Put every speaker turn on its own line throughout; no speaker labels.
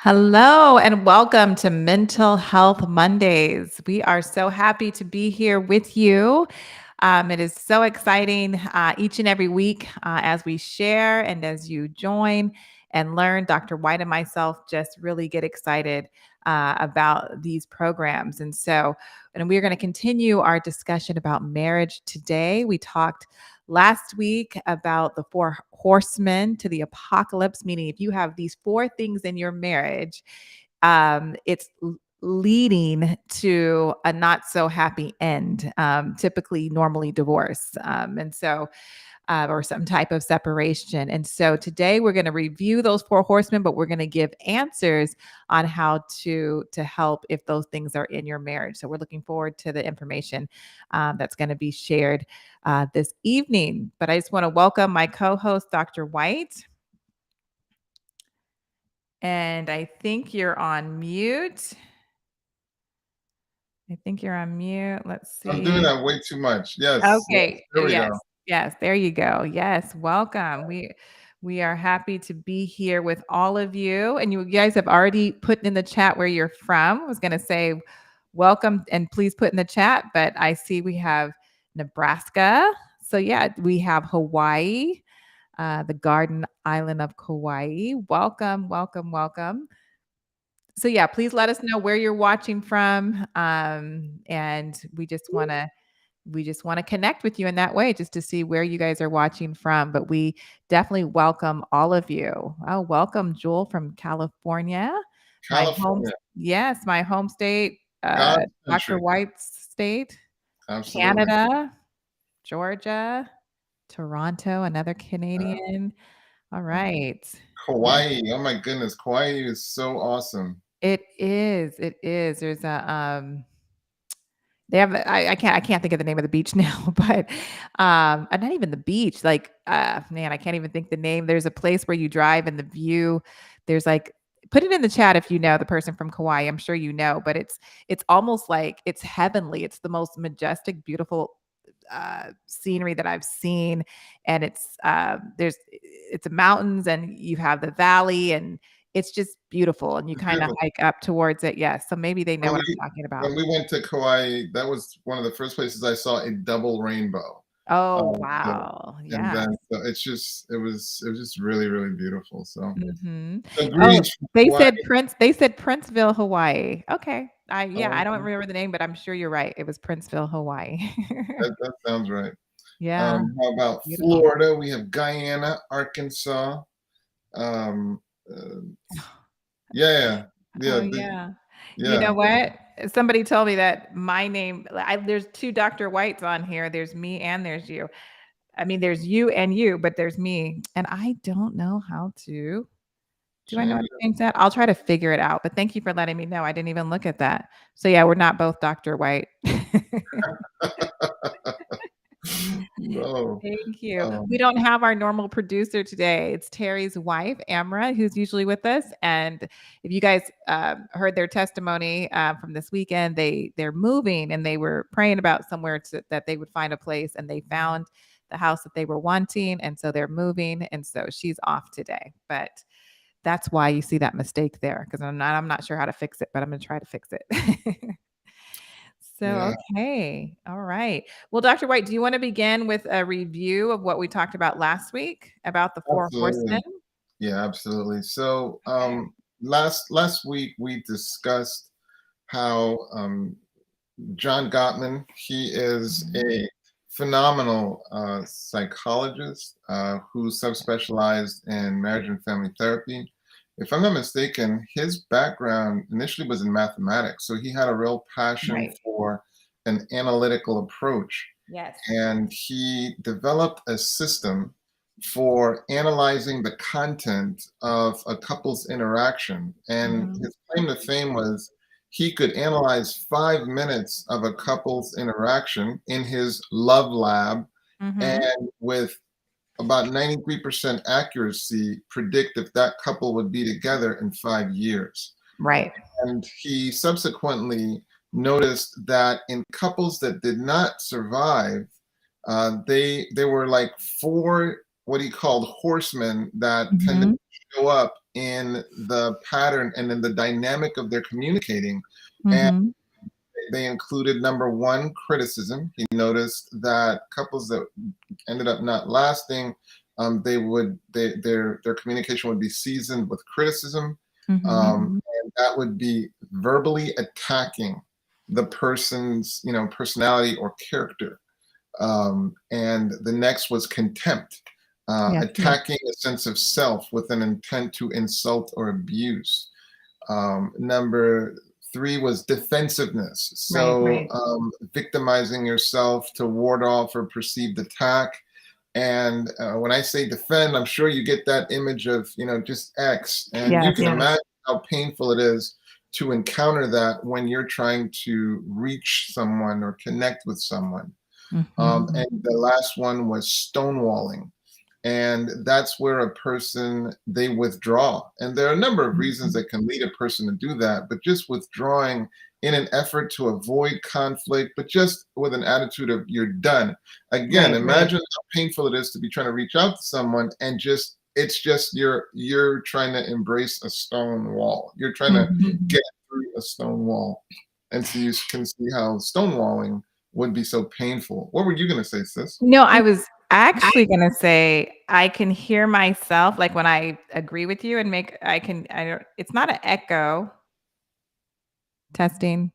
Hello and welcome to Mental Health Mondays. We are so happy to be here with you. It is so exciting each and every week as we share and as you join and learn. Dr. White and myself just really get excited about these programs. And we're going to continue our discussion about marriage today. We talked last week about the four horsemen to the apocalypse, meaning if you have these four things in your marriage, it's leading to a not so happy end, typically, normally divorce. Or some type of separation. And so today we're going to review those four horsemen, but we're going to give answers on how to help if those things are in your marriage. So we're looking forward to the information that's going to be shared this evening. But I just want to welcome my co-host, Dr. White. And I think you're on mute. Let's see.
I'm doing that way too much. Yes.
Okay.
There we go.
Yes. There you go. Yes. Welcome. We are happy to be here with all of you. And you guys have already put in the chat where you're from. I was going to say welcome and please put in the chat, but I see we have Nebraska. So yeah, we have Hawaii, the Garden Island of Kauai. Welcome, welcome, welcome. So yeah, please let us know where you're watching from. And we just want to connect with you in that way, just to see where you guys are watching from. But we definitely welcome all of you. Oh, welcome, Jewel from California.
California.
My home state,
God's
Dr.
country.
White's state,
Absolutely.
Canada, Georgia, Toronto, another Canadian. All right.
Kauai. Oh my goodness. Kauai is so awesome.
It is. It is. There's they have I can't think of the name of the beach now, but not even the beach. Like man, I can't even think the name. There's a place where you drive and the view. There's like put it in the chat if you know the person from Kauai. I'm sure you know, but it's almost like it's heavenly. It's the most majestic, beautiful scenery that I've seen. And it's mountains and you have the valley and it's just beautiful. And you
It's
kind of
beautiful.
hike up towards it. Yes. So maybe they know what I'm talking about.
When we went to Kauai, that was one of the first places I saw a double rainbow.
Oh, wow.
And
Yeah.
then so it was just really, really beautiful. So,
Mhm.
so
Oh,
greetings from
they
Kauai.
said Princeville, Hawaii. Okay. I
Oh,
don't remember the name, but I'm sure you're right. It was Princeville, Hawaii.
that sounds right.
Yeah.
How about
Beautiful.
Florida? We have Guyana, Arkansas. Um, uh, yeah,
Oh,
yeah,
yeah. You
yeah.
know what? Somebody told me that my name there's 2 Dr. Whites on here. There's me and there's you. I mean, there's you and you, but there's me, and I don't know how to do I know how
Change
to change that? I'll try to figure it out, but thank you for letting me know. I didn't even look at that. So, yeah, we're not both Dr. White.
No.
Thank you. We don't have our normal producer today. It's Terry's wife, Amra, who's usually with us. And if you guys heard their testimony from this weekend, they're moving and they were praying about somewhere that they would find a place, and they found the house that they were wanting, and so they're moving, and so she's off today. But that's why you see that mistake there, because I'm not sure how to fix it, but I'm going to try to fix it.
Yeah,
Okay. All right. Well, Dr. White, do you want to begin with a review of what we talked about last week about the four horsemen?
absolutely. Yeah, absolutely. So,
Okay.
last week we discussed how John Gottman, he is
Mhm.
a phenomenal psychologist who subspecialized in marriage and family therapy. If I'm not mistaken, his background initially was in mathematics, so he had a real passion
Right.
for an analytical approach.
Yes.
And he developed a system for analyzing the content of a couple's interaction. And
Mhm.
his claim to fame was he could analyze 5 minutes of a couple's interaction in his love lab
Mhm.
and with about 93% accuracy predict if that couple would be together in 5 years.
Right.
And he subsequently noticed that in couples that did not survive, they were like four what he called horsemen that tended
Mhm.
to show up in the pattern and in the dynamic of their communicating. And
Mhm.
they included number one, criticism. He noticed that couples that ended up not lasting, their communication would be seasoned with criticism,
Mhm.
and that would be verbally attacking the person's personality or character. And the next was contempt,
Yes, yes.
attacking a sense of self with an intent to insult or abuse. Number three was defensiveness.
Right,
So
right.
victimizing yourself to ward off or perceived attack. And when I say defend, I'm sure you get that image of, just X. And you
Yes,
can
yes.
imagine how painful it is to encounter that when you're trying to reach someone or connect with someone.
Mhm.
And the last one was stonewalling. And that's where a person, they withdraw. And there are a number of reasons
Mhm.
that can lead a person to do that, but just withdrawing in an effort to avoid conflict, but just with an attitude of you're done. Again,
Right, right.
imagine how painful it is to be trying to reach out to someone and just it's just you're trying to embrace a stone wall. You're trying to
Mhm.
get through a stone wall. And so you can see how stonewalling would be so painful. What were you gonna say, sis?
No, I was actually gonna say I can hear myself, like, when I agree with you and make I don't it's not an echo. Testing.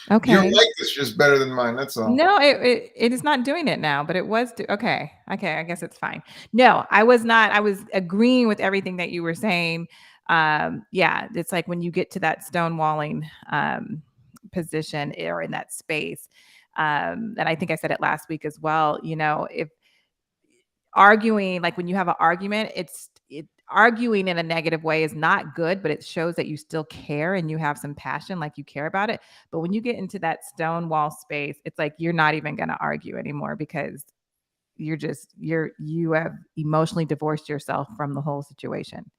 Your
Okay.
mic is just better than mine, that's all.
No, it is not doing it now, but it was do okay. Okay, I guess it's fine. No, I was not I was agreeing with everything that you were saying. Yeah, it's like when you get to that stonewalling, position or in that space, and I think I said it last week as well, if arguing like, when you have an argument, arguing in a negative way is not good, but it shows that you still care and you have some passion, like you care about it. But when you get into that stonewall space, it's like you're not even gonna argue anymore because you have emotionally divorced yourself from the whole situation.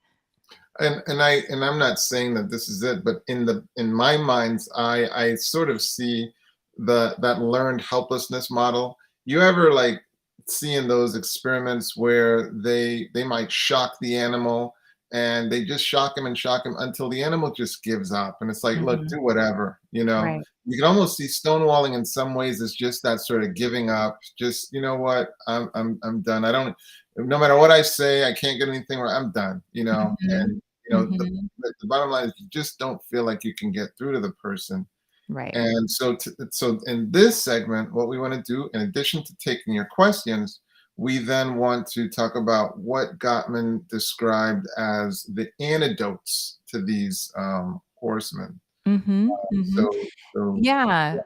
And I'm not saying that this is it, but in my mind's eye, I sort of see that learned helplessness model. You ever like see in those experiments where they might shock the animal and they just shock him until the animal just gives up and it's like, look,
Mhm.
do whatever, you know.
Right.
You can almost see stonewalling in some ways as just that sort of giving up. Just, you know what, I'm done. I don't, no matter what I say, I can't get anything where I'm done, you know.
Mhm.
And
Mhm.
the bottom line is you just don't feel like you can get through to the person.
Right.
And so in this segment, what we want to do, in addition to taking your questions, we then want to talk about what Gottman described as the antidotes to these horsemen.
Mhm. Mhm.
So
Yeah.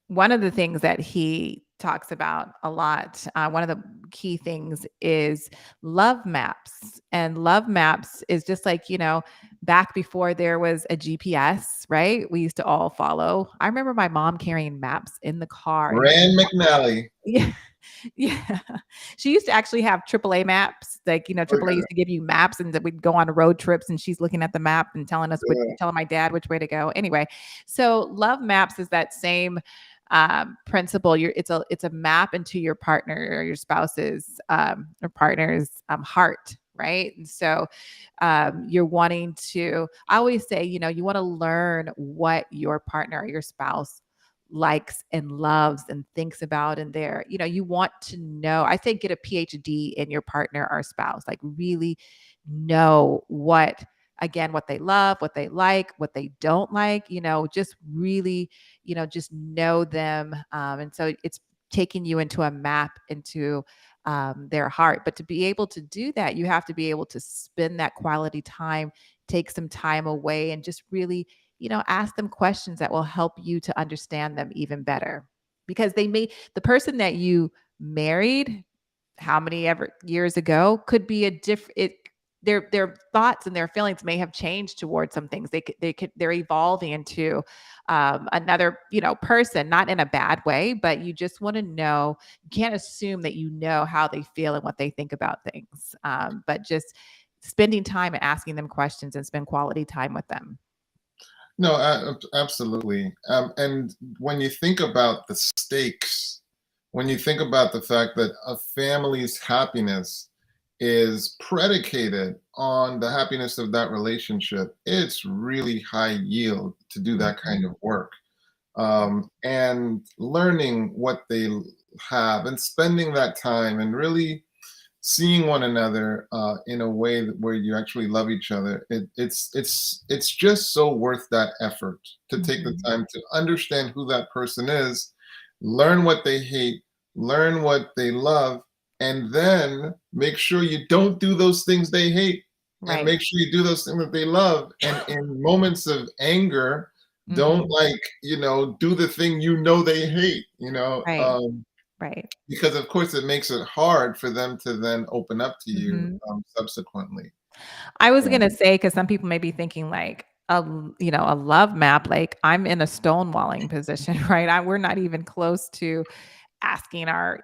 One of the things that he talks about a lot, one of the key things is love maps. And love maps is just like, back before there was a GPS, right? We used to all follow. I remember my mom carrying maps in the car and
Rand McNally.
yeah, yeah. She used to actually have AAA maps. Like, AAA
Okay.
used to give you maps and that we'd go on road trips and she's looking at the map and
Yeah.
telling my dad which way to go. Anyway, so love maps is that same principle. It's a map into your partner or your spouse's or partner's heart. Right. And so you're wanting to, I always say, you want to learn what your partner or your spouse likes and loves and thinks about and you want to know. I think get a PhD in your partner or spouse, like really know what they love, what they like, what they don't like, just really, just know them. And so it's taking you into a map into their heart. But to be able to do that, you have to be able to spend that quality time, take some time away, and just really, ask them questions that will help you to understand them even better. Because the person that you married how many ever years ago could be a different their thoughts and their feelings may have changed towards some things. They're evolving into another person, not in a bad way, but you just want to know. You can't assume that you know how they feel and what they think about things, but just spending time and asking them questions and spend quality time with them.
No, absolutely. And when you think about the stakes, when you think about the fact that a family's happiness is predicated on the happiness of that relationship, it's really high yield to do that kind
Mhm.
of work.
Right.
And learning what they have and spending that time and really seeing one another in a way where you actually love each other, it's just so worth that effort to take the
Mhm.
time to understand who that person is, learn what they hate, learn what they love, and then make sure you don't do those things they hate, and
Right.
make sure you do those things that they love. And in moments of anger, don't,
Mhm.
like, do the thing they hate,
Right. Right.
because of course it makes it hard for them to then open up to you
Mhm.
subsequently.
I was
So,
gonna say, because some people may be thinking like a love map, like I'm in a stonewalling position, right? We're not even close to asking our,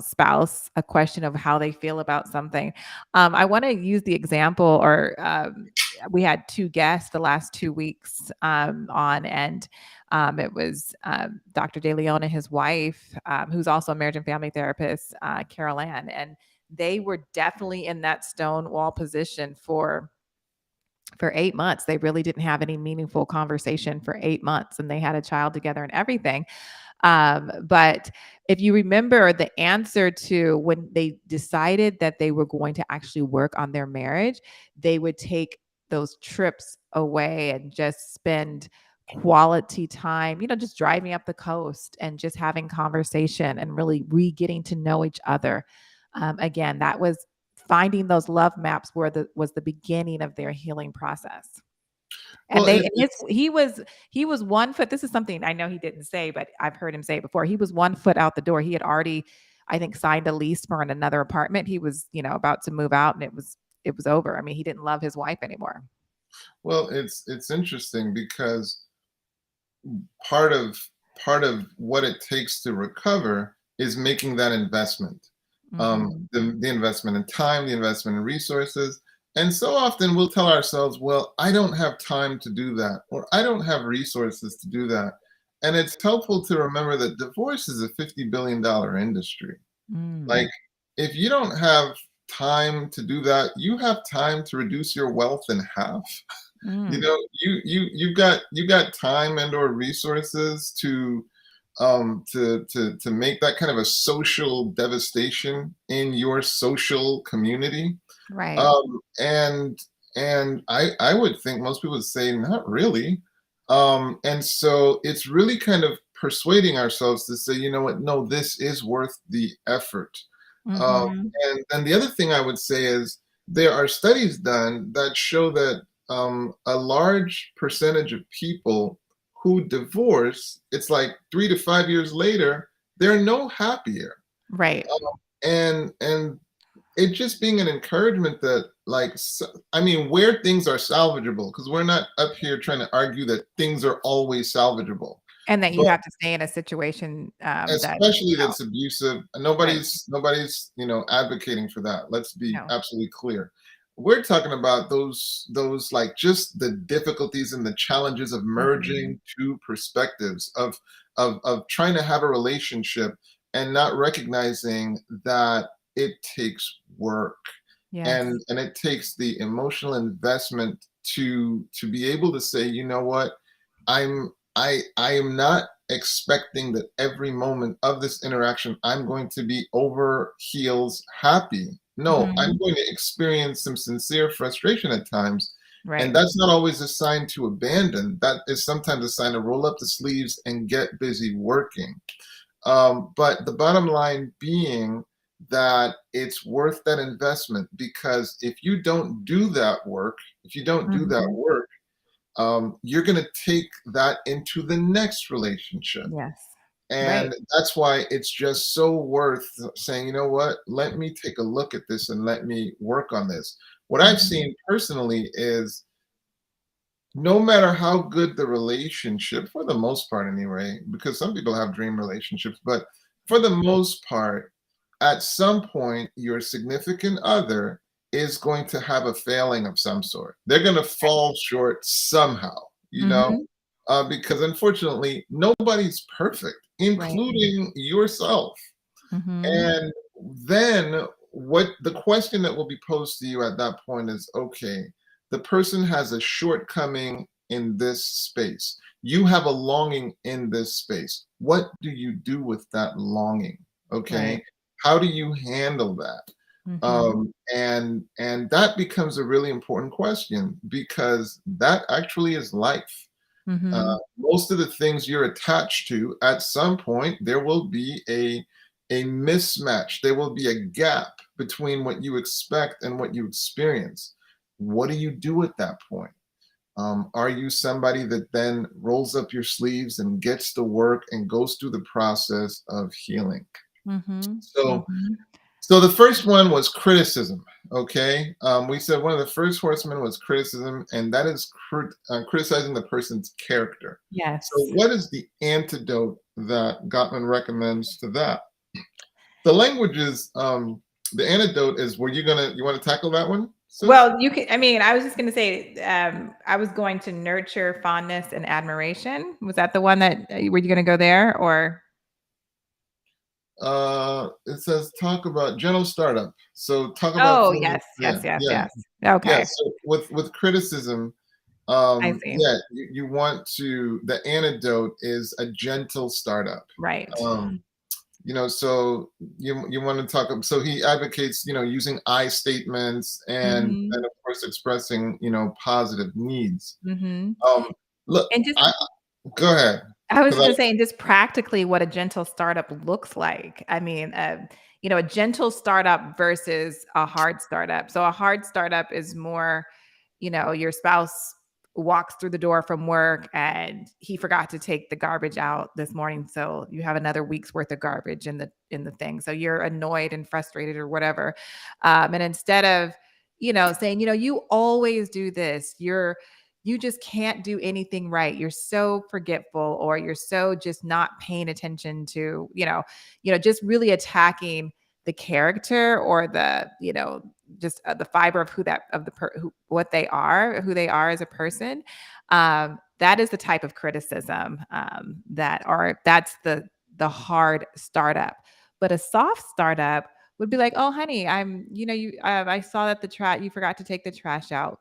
spouse a question of how they feel about something. I want to use the example, or we had two guests the last 2 weeks on, and it was Dr. De Leon and his wife, who's also a marriage and family therapist, Carol Ann, and they were definitely in that stonewall position for 8 months. They really didn't have any meaningful conversation for 8 months, and they had a child together and everything. But if you remember, the answer to when they decided that they were going to actually work on their marriage, they would take those trips away and just spend quality time, just driving up the coast and just having conversation and really getting to know each other. Again, that was finding those love maps where the was the beginning of their healing process. And
well,
they
it,
and his
it's
he was 1 foot, this is something I know he didn't say, but I've heard him say it before. He was 1 foot out the door. He had already, I think, signed a lease for another apartment. He was, about to move out, and it was over. I mean, he didn't love his wife anymore.
it's interesting because part of what it takes to recover is making that investment.
Mhm.
The investment in time, the investment in resources. And so often we'll tell ourselves, well, I don't have time to do that, or I don't have resources to do that. And it's helpful to remember that divorce is a $50 billion industry. Like,
Mm.
if you don't have time to do that, you have time to reduce your wealth in half.
Mm.
You've got time and or resources to make that kind of a social devastation in your social community.
Right.
Um and and I would think most people would say not really. And so it's really kind of persuading ourselves to say, you know what, no, this is worth the effort. um
Mhm.
and then the other thing I would say is there are studies done that show that a large percentage of people who divorce, it's like 3 to 5 years later, they're no happier.
Right.
And it just being an encouragement that, like, I mean, where things are salvageable, because we're not up here trying to argue that things are always salvageable,
And that you
but
have to stay in a situation, that
especially that's abusive.
right.
Nobody's advocating for that. Let's be
No.
absolutely clear. We're talking about those like just the difficulties and the challenges of
Mhm.
merging two perspectives of trying to have a relationship and not recognizing that it takes work,
Yes.
and it takes the emotional investment to be able to say, you know what, I am not expecting that every moment of this interaction I'm going to be over heels happy. No, I'm
Mhm.
going to experience some sincere frustration at times. And
Right.
that's not always a sign to abandon. That is sometimes a sign to roll up the sleeves and get busy working. But the bottom line being that it's worth that investment, because if you don't do that work, if you don't do that
Mhm.
work, you're going to take that into the next relationship.
Yes. Right.
And that's why it's just so worth saying, you know what, let me take a look at this and let me work on this. What I've
Mhm.
seen personally is no matter how good the relationship, for the most part anyway, because some people have dream relationships, but for the most part, at some point, your significant other is going to have a failing of some sort. They're going to
Right.
fall short somehow,
Mhm.
because unfortunately, nobody's perfect,
Right.
including yourself.
Mhm.
And then what the question that will be posed to you at that point is, okay, the person has a shortcoming in this space. You have a longing in this space. What do you do with that longing?
Right.
Okay. How do you handle that?
Mhm.
And that becomes a really important question, because that actually is life.
Mhm.
Most of the things you're attached to, at some point, there will be a mismatch. There will be a gap between what you expect and what you experience. What do you do at that point? Are you somebody that then rolls up your sleeves and gets to work and goes through the process of healing?
Mhm.
So,
Mhm.
so the first one was criticism. Okay, we said one of the first horsemen was criticism, and that is criticizing the person's character. So,
Yes.
what is the antidote that Gottman recommends to that? The language is the antidote is. Were you want to tackle that one, sis?
Well, you can I mean, I was just gonna say, I was going to nurture fondness and admiration. Was that the one that were you gonna go there or
It says talk about general startup. So talk about
Oh,
feeling.
yes, yes,
Yeah,
yes,
yeah,
yes.
yeah.
Okay,
So with criticism,
I see.
yeah, you want to. The antidote is a gentle startup.
Right.
Um, so you want to talk. So he advocates, using I statements,
Mhm,
and of course expressing, positive needs.
mhm.
Um, look,
And just
I go ahead,
I was
because
gonna say, and just practically what a gentle startup looks like. I mean, a gentle startup versus a hard startup. So a hard startup is more, your spouse walks through the door from work and he forgot to take the garbage out this morning. So you have another week's worth of garbage in the thing. So you're annoyed and frustrated or whatever. And instead of, saying, you always do this, you just can't do anything right. You're so forgetful or you're so just not paying attention to, just really attacking the character or just the fiber of who they are as a person. That is the type of criticism that's the hard startup. But a soft startup would be like, "Oh, honey, I saw that you forgot to take the trash out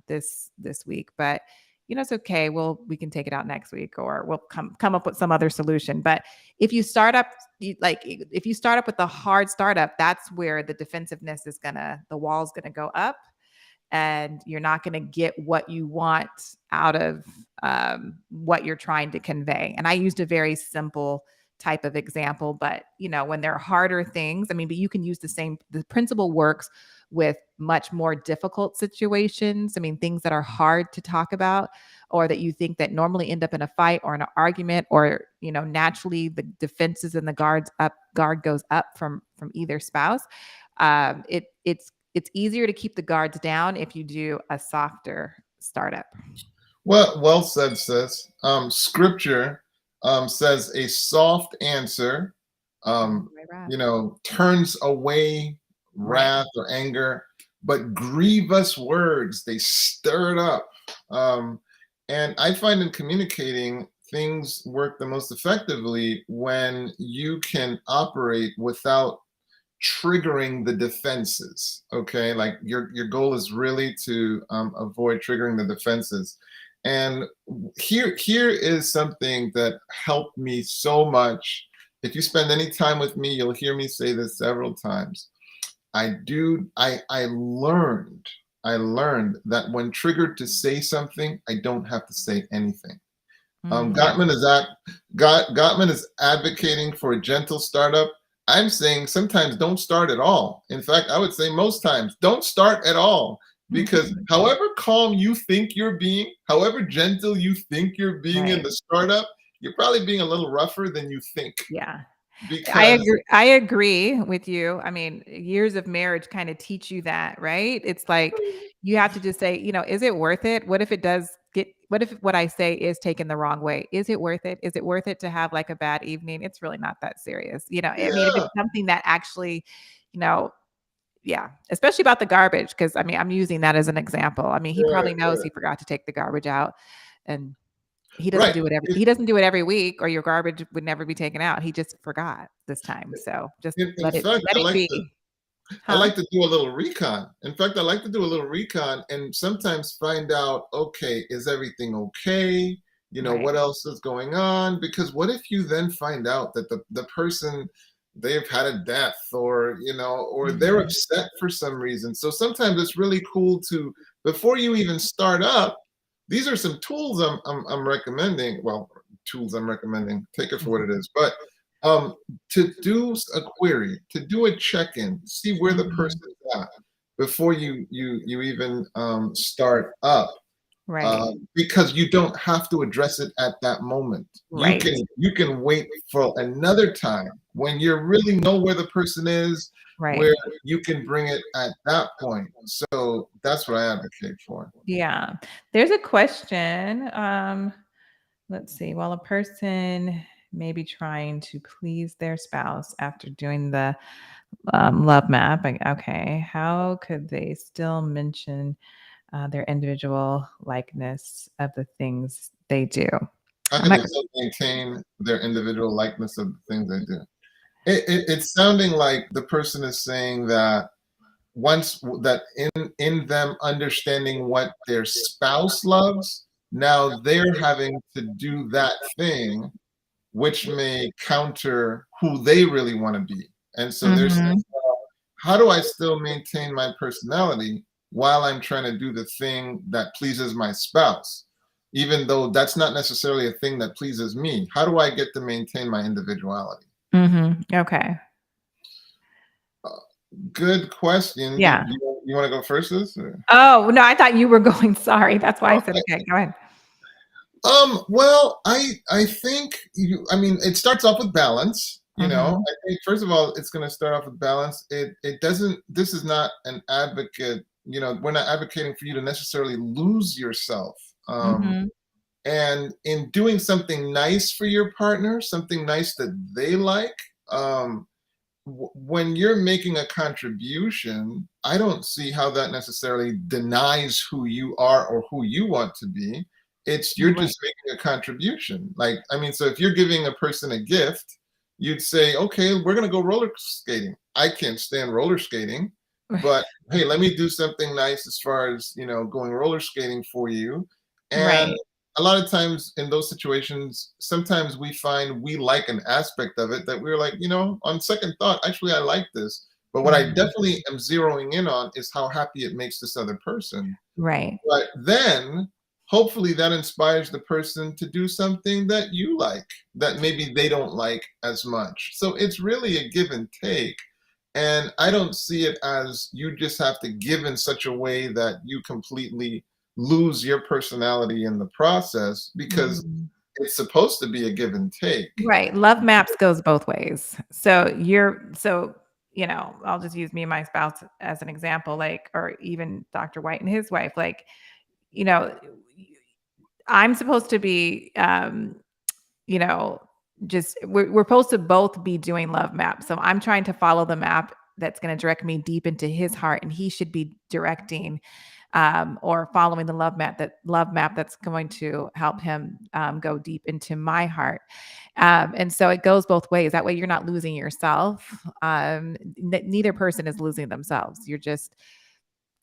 this week, but it's okay. We can take it out next week, or we'll come up with some other solution." But if you start up if you start up with a hard startup, that's where the wall's gonna go up, and you're not going to get what you want out of what you're trying to convey. And I used a very simple type of example, but when there are harder things, I mean, but you can use the principle works with much more difficult situations. I mean, things that are hard to talk about, or that you think that normally end up in a fight or an argument, or naturally the defenses and the guard goes up from either spouse. It's easier to keep the guards down if you do a softer startup.
well said, sis. Scripture says a soft answer, um,
Right, right.
turns away
Right.
wrath or anger, but grievous words, they stir it up. Um, and I find in communicating, things work the most effectively when you can operate without triggering the defenses. Okay, like your goal is really to avoid triggering the defenses. And here is something that helped me so much. If you spend any time with me, you'll hear me say this several times. I learned that when triggered to say something, I don't have to say anything.
Yes.
Gottman is advocating for a gentle startup. I'm saying sometimes don't start at all. In fact, I would say most times don't start at all, because however calm you think you're being, however gentle you think you're being in
Right.
the startup, you're probably being a little rougher than you think,
Yeah. I
because
agree I agree with you. I mean, years of marriage kind of teach you that, right? It's like you have to just say, is it worth it? What if what I say is taken the wrong way? Is it worth it? Is it worth it to have like a bad evening? It's really not that serious. I mean, if
yeah,
it's something that actually, you know, yeah, especially about the garbage, because I mean, I'm using that as an example. I mean, he
right,
probably knows he forgot to take the garbage out, and
right.
he doesn't do it every week, or your garbage would never be taken out. He just forgot this time. So just
In fact,
let
I
it
like the
be.
I
Huh?
like to do a little recon. In fact, I like to do a little recon and sometimes find out, okay, is everything okay?
Right.
What else is going on? Because what if you then find out that the person, they've had a death, or they're
Mhm.
upset for some reason. So sometimes it's really cool to, before you even start up, these are some tools I'm recommending. Well, tools I'm recommending, take it for what
Mhm.
it is. But um, to do a query, to do a check-in, see where the
Mhm.
person's at before you even start up,
Right.
because you don't have to address it at that moment. You
Right.
can you can wait for another time when you really know where the person is,
Right.
where you can bring it at that point. So that's what I advocate for.
Yeah. There's a question. Let's see. While a person may be trying to please their spouse after doing the love map, okay, how could they still mention their individual likeness of the things they do?
How
I'm
can
not.
they still maintain their individual likeness of the things they do? It's sounding like the person is saying that once that in them understanding what their spouse loves, now they're having to do that thing, which may counter who they really want to be. And so they're saying,
Mhm.
well, how do I still maintain my personality while I'm trying to do the thing that pleases my spouse? Even though that's not necessarily a thing that pleases me, how do I get to maintain my individuality?
Mhm. Okay.
Uh, Good question. Do
Yeah.
you want to go first? This, or?
Oh, no, I thought you were going. Sorry. That's why I said, okay, go ahead.
Well, I think I mean, it starts off with balance.
Mhm.
I think first of all, it's going to start off with balance. It doesn't. This is not an advocate. We're not advocating for you to necessarily lose yourself.
Mhm.
And in doing something nice for your partner, something nice that they like, um, when you're making a contribution, I don't see how that necessarily denies who you are or who you want to be. You're
Right.
just making a contribution. Like, I mean, so if you're giving a person a gift, you'd say, okay, we're going to go roller skating. I can't stand roller skating, but hey, let me do something nice as far as, going roller skating for you. And
Right.
a lot of times in those situations, sometimes we find we like an aspect of it that we're like, on second thought, actually, I like this. But what I
Mhm.
definitely am zeroing in on is how happy it makes this other person.
Right.
But then hopefully that inspires the person to do something that you like, that maybe they don't like as much. So it's really a give and take. And I don't see it as you just have to give in such a way that you completely lose your personality in the process, because
Mhm.
it's supposed to be a give and take.
Right. Love maps goes both ways. I'll just use me and my spouse as an example, like, or even Dr. White and his wife. Like, you know, I'm supposed to be, you know, just we're supposed to both be doing love maps. So I'm trying to follow the map that's going to direct me deep into his heart, and he should be directing or following the love map that's going to help him go deep into my heart. And so it goes both ways. That way, you're not losing yourself. Neither person is losing themselves. You're just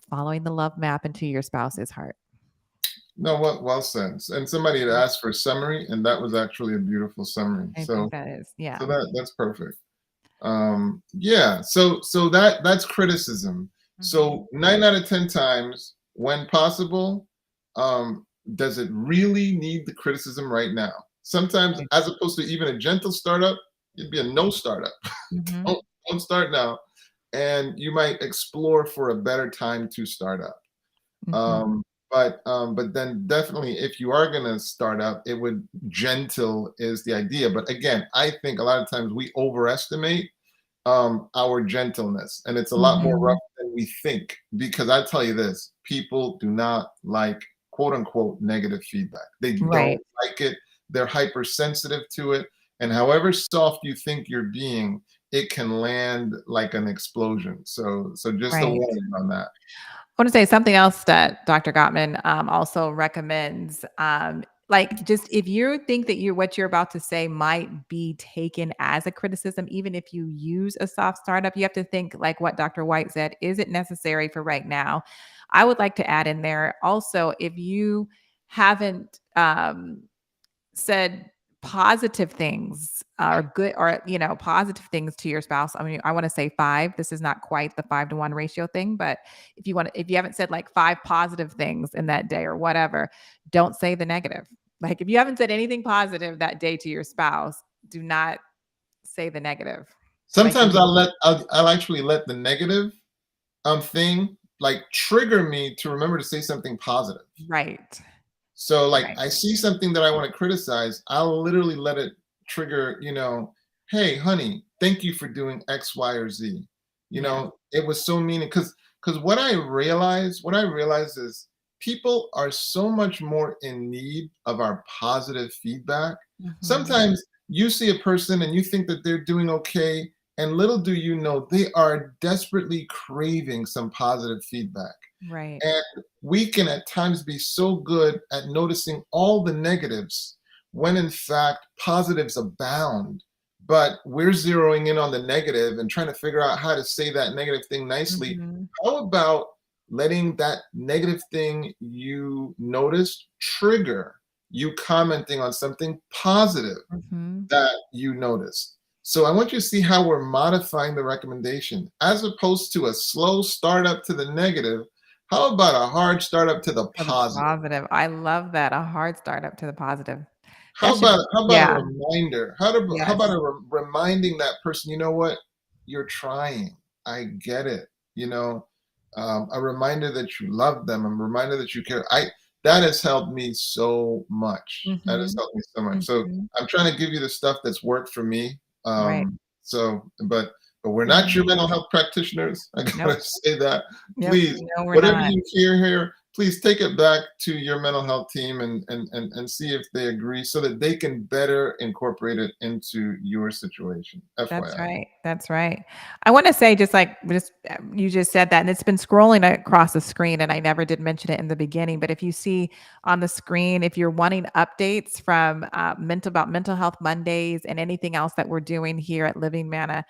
following the love map into your spouse's heart.
No, well said. And somebody had asked for a summary, and that was actually a beautiful summary.
I think that is,
So
yeah.
that's perfect. Yeah, so that's criticism.
Mhm.
So 9 out of 10 times, when possible, does it really need the criticism right now? Sometimes,
Right.
as opposed to even a gentle startup, it'd be a no startup.
Mhm.
Don't start now, and you might explore for a better time to start up.
Mhm.
But then definitely, if you are gonna start up, it would gentle is the idea. But again, I think a lot of times we overestimate our gentleness, and it's a lot more rough
Mhm.
than we think. Because I tell you this, people do not like quote unquote negative feedback. They don't
Right.
like it. They're hypersensitive to it, and however soft you think you're being, it can land like an explosion. So just a
Right.
warning on that.
I want to say something else that Dr. Gottman also recommends. like, just if you think that what you're about to say might be taken as a criticism, even if you use a soft startup, you have to think like what Dr. White said, is it necessary for right now? I would like to add in there also, if you haven't said positive things or good or positive things to your spouse. I mean, I want to say 5. This is not quite the 5-to-1 ratio thing, but if you haven't said like 5 positive things in that day or whatever, don't say the negative. Like if you haven't said anything positive that day to your spouse, do not say the negative. Like
Sometimes I'll actually let the negative thing like trigger me to remember to say something positive.
right.
So like
Right.
I see something that I want to criticize, I'll literally let it trigger, hey, honey, thank you for doing X, Y, or Z.
Yeah.
It was so meaning because what I realize is people are so much more in need of our positive feedback.
Mhm.
Sometimes you see a person and you think that they're doing okay, and little do you know they are desperately craving some positive feedback.
Right.
And we can at times be so good at noticing all the negatives when in fact positives abound. But we're zeroing in on the negative and trying to figure out how to say that negative thing nicely.
Mhm.
How about letting that negative thing you noticed trigger you commenting on something positive
Mhm.
that you noticed? So I want you to see how we're modifying the recommendation as opposed to a slow startup to the negative. How about a hard startup to the
To the
positive?
positive. I love that. A hard startup to the positive. That
How
should
about how about a
yeah.
reminder? How about
Yes.
reminding that person, you know what? You're trying. I get it. A reminder that you love them, a reminder that you care. I That has helped me so much. That has
Mhm.
helped me so much. So
Mhm.
I'm trying to give you the stuff that's worked for me.
Right.
But we're not
Mhm.
your mental health practitioners. I
Nope.
gotta say that.
Yep.
Please,
No, we're
whatever
not.
you hear here, please take it back to your mental health team and see if they agree so that they can better incorporate it into your situation.
That's
FYI.
right. That's right. I wanna say you just said that, and it's been scrolling across the screen, and I never did mention it in the beginning, but if you see on the screen, if you're wanting updates from, Mental Health Mondays and anything else that we're doing here at Living Manna,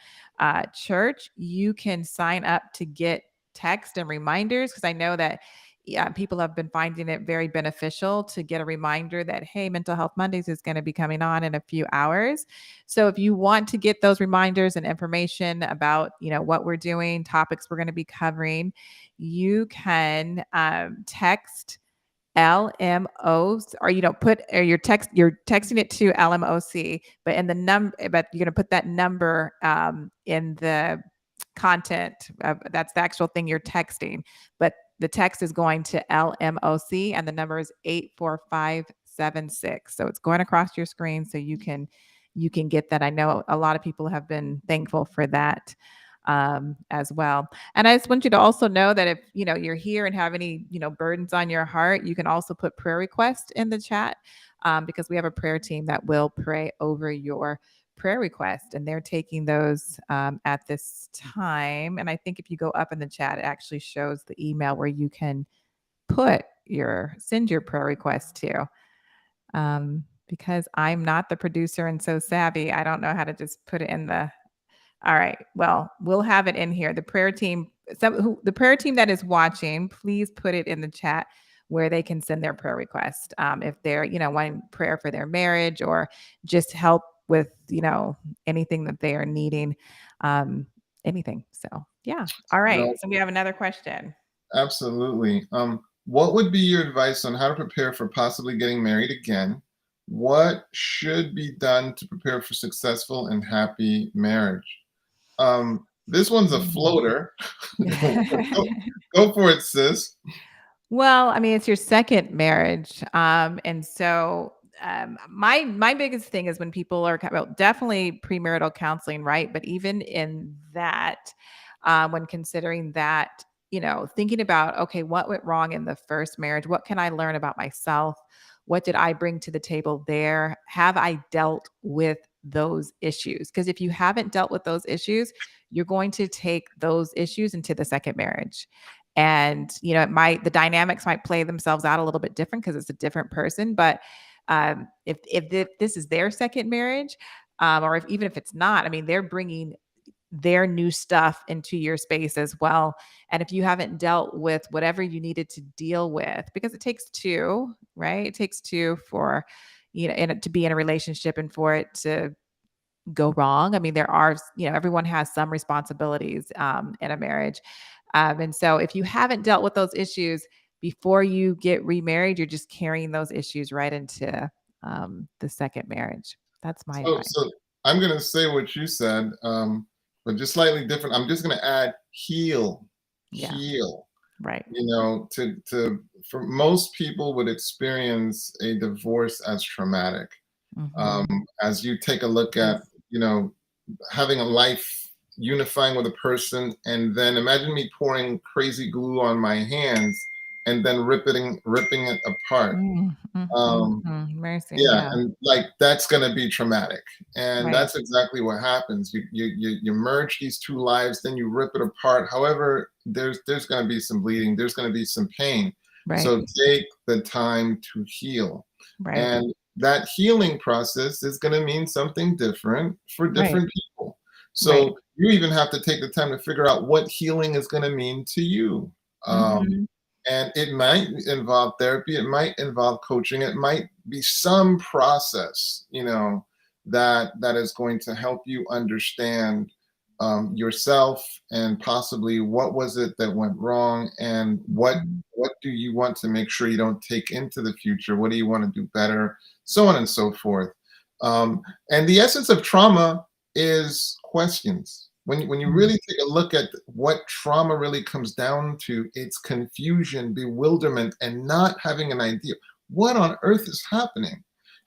Church, you can sign up to get text and reminders because I know that, yeah, people have been finding it very beneficial to get a reminder that, "Hey, Mental Health Mondays is gonna be coming on in a few hours." So if you want to get those reminders and information about, what we're doing, topics we're going to be covering, you can text LMOs or put or you're texting it to LMOC, but in the but you're going to put that number in the content. That's the actual thing you're texting, but the text is going to LMOC and the number is 84576. So it's going across your screen so you can get that. I know a lot of people have been thankful for that as well. And I just want you to also know that if you're here and have any burdens on your heart, you can also put prayer requests in the chat because we have a prayer team that will pray over your prayer request, and they're taking those at this time. And I think if you go up in the chat, it actually shows the email where you can send your prayer request to. Because I'm not the producer and so savvy, I don't know how to just put it in the all right. Well, we'll have it in here. The prayer team that is watching, please put it in the chat where they can send their prayer request. If they're, wanting prayer for their marriage or just help with, anything that they are needing, um, anything. So, yeah. All right.
No,
So we have another question.
absolutely. What would be your advice on how to prepare for possibly getting married again? What should be done to prepare for successful and happy marriage? This one's a
Mhm.
floater. Go for it, sis.
Well, I mean, it's your second marriage, and so my biggest thing is when people are well, definitely premarital counseling, right? But even in that, when considering that, thinking about okay, what went wrong in the first marriage? What can I learn about myself? What did I bring to the table there? Have I dealt with those issues? Because if you haven't dealt with those issues, you're going to take those issues into the second marriage and the dynamics might play themselves out a little bit different because it's a different person, but If this is their second marriage, or if even if it's not, I mean, they're bringing their new stuff into your space as well. And if you haven't dealt with whatever you needed to deal with, because it takes two, right? It takes two for, to be in a relationship and for it to go wrong. I mean, there are, everyone has some responsibilities in a marriage. And so if you haven't dealt with those issues before you get remarried, you're just carrying those issues right into the second marriage. That's my
So,
advice.
so I'm going to say what you said, but just slightly different. I'm just going to add heal,
Yeah.
heal.
Right.
To for most people would experience a divorce as traumatic.
Hmm.
As you take a look at,
Yes.
you know, having a life, unifying with a person, and then imagine me pouring crazy glue on my hands and then ripping it apart.
Mm, mm, mm,
Um,
mm. Mercy.
yeah,
Yeah.
and like that's gonna be traumatic, and
Right.
that's exactly what happens. You merge these two lives, then you rip it apart. However, there's gonna be some bleeding, there's gonna be some pain.
Right.
So take the time to heal,
Right.
and that healing process is gonna mean something different for
Right.
different people.
Right.
So you even have to take the time to figure out what healing is gonna mean to you. Um,
Hmm.
and it might involve therapy, it might involve coaching, it might be some process, that is going to help you understand yourself, and possibly what was it that went wrong, and what do you want to make sure you don't take into the future, what do you want to do better, so on and so forth. um, and the essence of trauma is questions. When you
Hmm.
really take a look at what trauma really comes down to, it's confusion, bewilderment, and not having an idea what on earth is happening.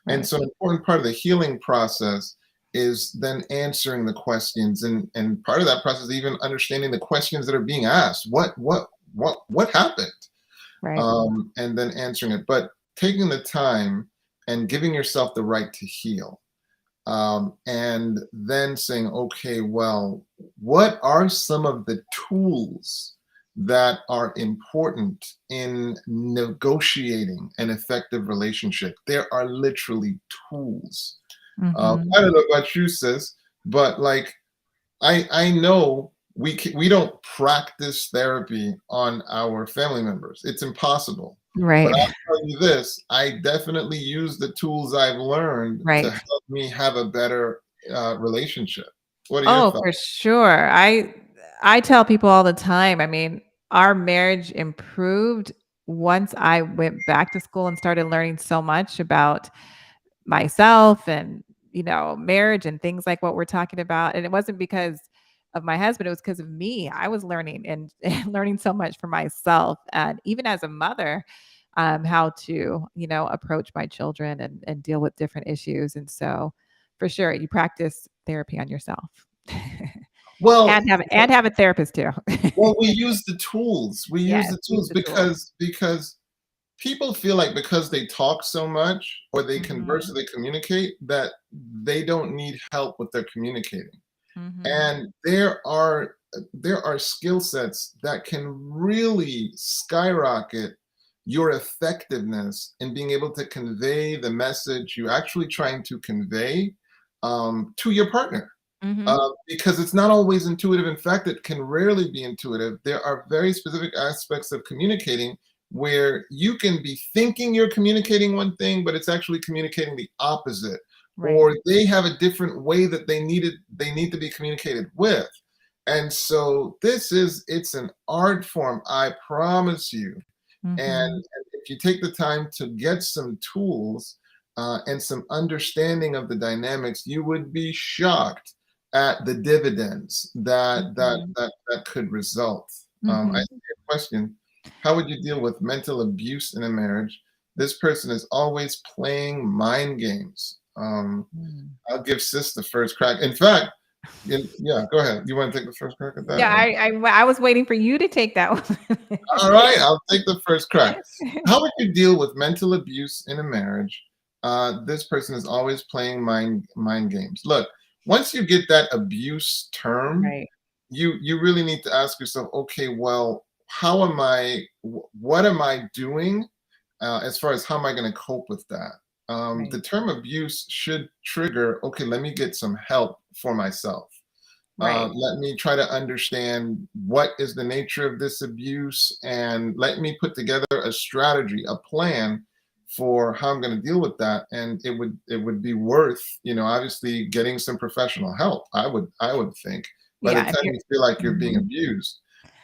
And
Right.
so an important part of the healing process is then answering the questions, and part of that process is even understanding the questions that are being asked. What happened?
Right.
And then answering it. But taking the time and giving yourself the right to heal, and then saying, okay, well, what are some of the tools that are important in negotiating an effective relationship? There are literally tools.
Hmm.
I don't know about you, sis, but like I know we don't practice therapy on our family members. It's impossible. But
Right.
I'll tell you this, I definitely use the tools I've learned to
Right.
help me have a better relationship. What are your
Oh,
thoughts?
for sure. I tell people all the time, I mean, our marriage improved once I went back to school and started learning so much about myself and, marriage and things like what we're talking about. And it wasn't because of my husband, it was because of me. I was learning and, and learning so much for myself. And even as a mother, how to, approach my children and deal with different issues. And so for sure, you practice therapy on yourself.
Well,
And have a therapist too.
well, we use the tools. We use
Yes,
the
use
tools
the tools.
because people feel like because they talk so much or they converse or
Mhm,
they communicate that they don't need help with their communicating.
mhm.
And there are skill sets that can really skyrocket your effectiveness in being able to convey the message you're actually trying to convey to your partner.
Mhm.
Because it's not always intuitive. In fact, it can rarely be intuitive. There are very specific aspects of communicating where you can be thinking you're communicating one thing, but it's actually communicating the opposite,
Right.
or they have a different way that they need to be communicated with. And so it's an art form, I promise you. And
Mhm.
if you take the time to get some tools and some understanding of the dynamics, you would be shocked at the dividends
Mhm.
that could result. I
Mhm.
see a question. How would you deal with mental abuse in a marriage? This person is always playing mind games.
Mm.
I'll give sis the first crack. In fact, yeah, go ahead. You want to take the first crack at that?
Yeah,
Or?
I was waiting for you to take that one.
All right, I'll take the first crack. How would you deal with mental abuse in a marriage? This person is always playing mind games. Look, once you get that abuse term,
Right.
you really need to ask yourself, okay, well, how am I? What am I doing as far as how am I going to cope with that? The
Right.
term abuse should trigger, okay, let me get some help for myself.
Right.
Let me try to understand what is the nature of this abuse, and let me put together a strategy, a plan for how I'm going to deal with that. And it would be worth, obviously getting some professional help. I would think by the
Yeah. If
time
you're,
you feel like you're being
Mhm.
abused.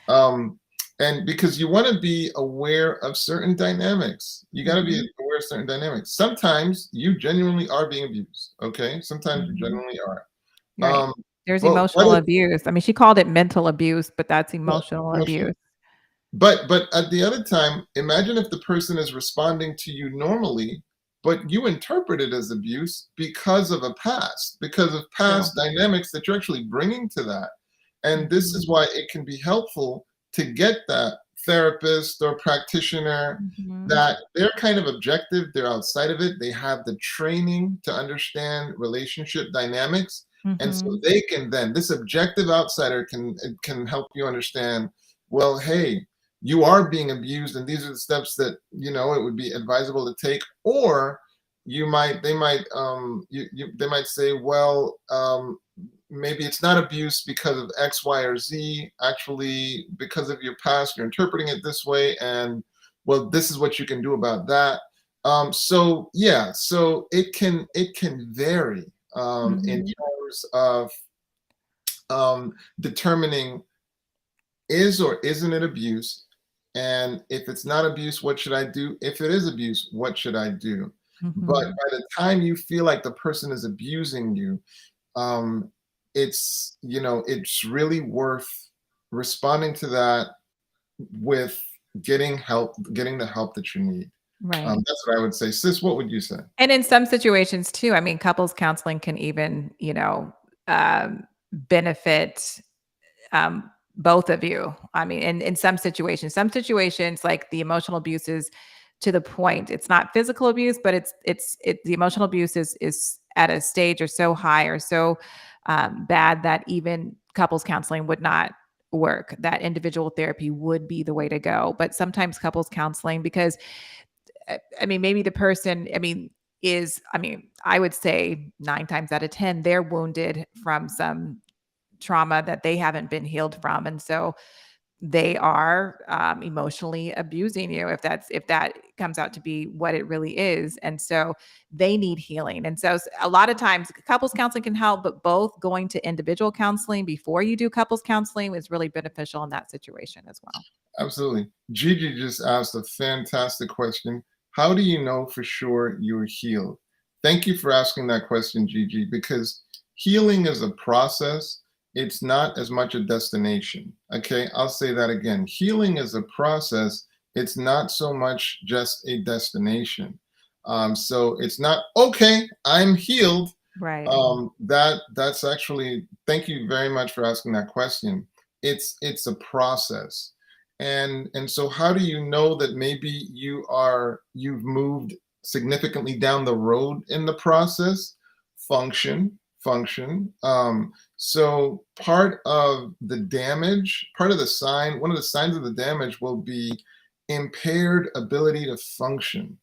Um, and because you want to be aware of certain dynamics, you got to be
Mhm.
aware of certain dynamics. Sometimes you genuinely are being abused. Okay. Sometimes you
Mhm.
genuinely are.
Right.
Um,
There's
but what
emotional
if
abuse. I mean, she called it mental abuse, but that's
yeah,
emotional
emotional?
abuse.
But at the other time, imagine if the person is responding to you normally, but you interpret it as abuse because of a past, because of
True.
past dynamics that you're actually bringing to that. And this is
Mhm.
why it can be helpful to get that therapist or practitioner
Mhm.
that they're kind of objective, they're outside of it, they have the training to understand relationship dynamics. And so
Mhm.
they can then, this objective outsider can help you understand, well, hey, you are being abused, and these are the steps that it would be advisable to take. Or they might they might say, well, maybe it's not abuse because of X, Y, or Z. Actually, because of your past, you're interpreting it this way, and well, this is what you can do about that. So yeah, so it can vary in
Mhm.
terms of determining is or isn't it abuse, and if it's not abuse, what should I do? If it is abuse, what should I do? But
Mhm.
by the time you feel like the person is abusing you, um, it's really worth responding to that with getting the help that you need.
Right.
That's what I would say. Sis, what would you say?
And in some situations too, I mean, couples counseling can even, benefit both of you. I mean, in some situations, like the emotional abuse is to the point. It's not physical abuse, but the emotional abuse is at a stage or so high or so bad that even couples counseling would not work. That individual therapy would be the way to go. But sometimes couples counseling, because I mean, maybe the person, I mean, I would say 9 times out of 10, they're wounded from some trauma that they haven't been healed from. And so they are emotionally abusing you, if that comes out to be what it really is. And so they need healing. And so a lot of times couples counseling can help, but both going to individual counseling before you do couples counseling is really beneficial in that situation as well.
Absolutely. Gigi just asked a fantastic question. How do you know for sure you're healed? Thank you for asking that question, Gigi, because healing is a process. It's not as much a destination. Okay, I'll say that again. Healing is a process. It's not so much just a destination. So it's not, okay, I'm healed.
Right.
That's actually, thank you very much for asking that question. It's a process. And so how do you know that maybe you've moved significantly down the road in the process? Function. So part of the sign, one of the signs of the damage will be impaired ability to function.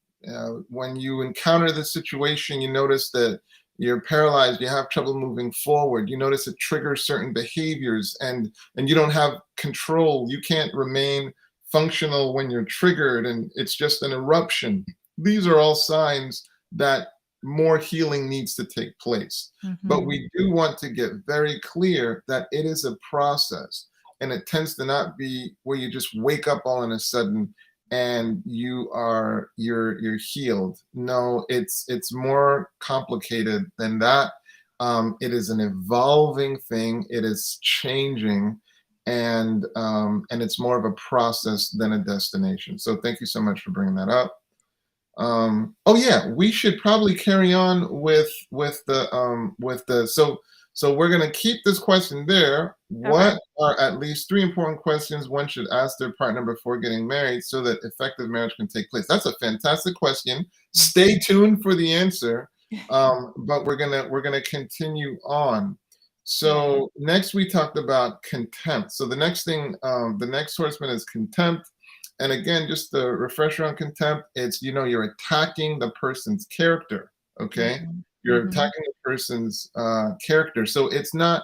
When you encounter this situation, you notice that you're paralyzed, you have trouble moving forward, you notice it triggers certain behaviors, and you don't have control. You can't remain functional when you're triggered, and it's just an eruption. These are all signs that more healing needs to take place. But
Mhm.
we do want to get very clear that it is a process, and it tends to not be where you just wake up all of a sudden and you're healed. No, it's more complicated than that. It is an evolving thing. It is changing, and it's more of a process than a destination. So thank you so much for bringing that up. Oh yeah, we should probably carry on with the so we're gonna keep this question there.
Okay.
What are at least three important questions one should ask their partner before getting married so that effective marriage can take place? That's a fantastic question. Stay tuned for the answer. But we're gonna continue on.
Yeah.
So next we talked about contempt. So the next horseman is contempt. And again, just the refresher on contempt, it's, you're attacking the person's character. Okay.
Mhm.
You're
Mhm.
attacking the person's character. So it's not,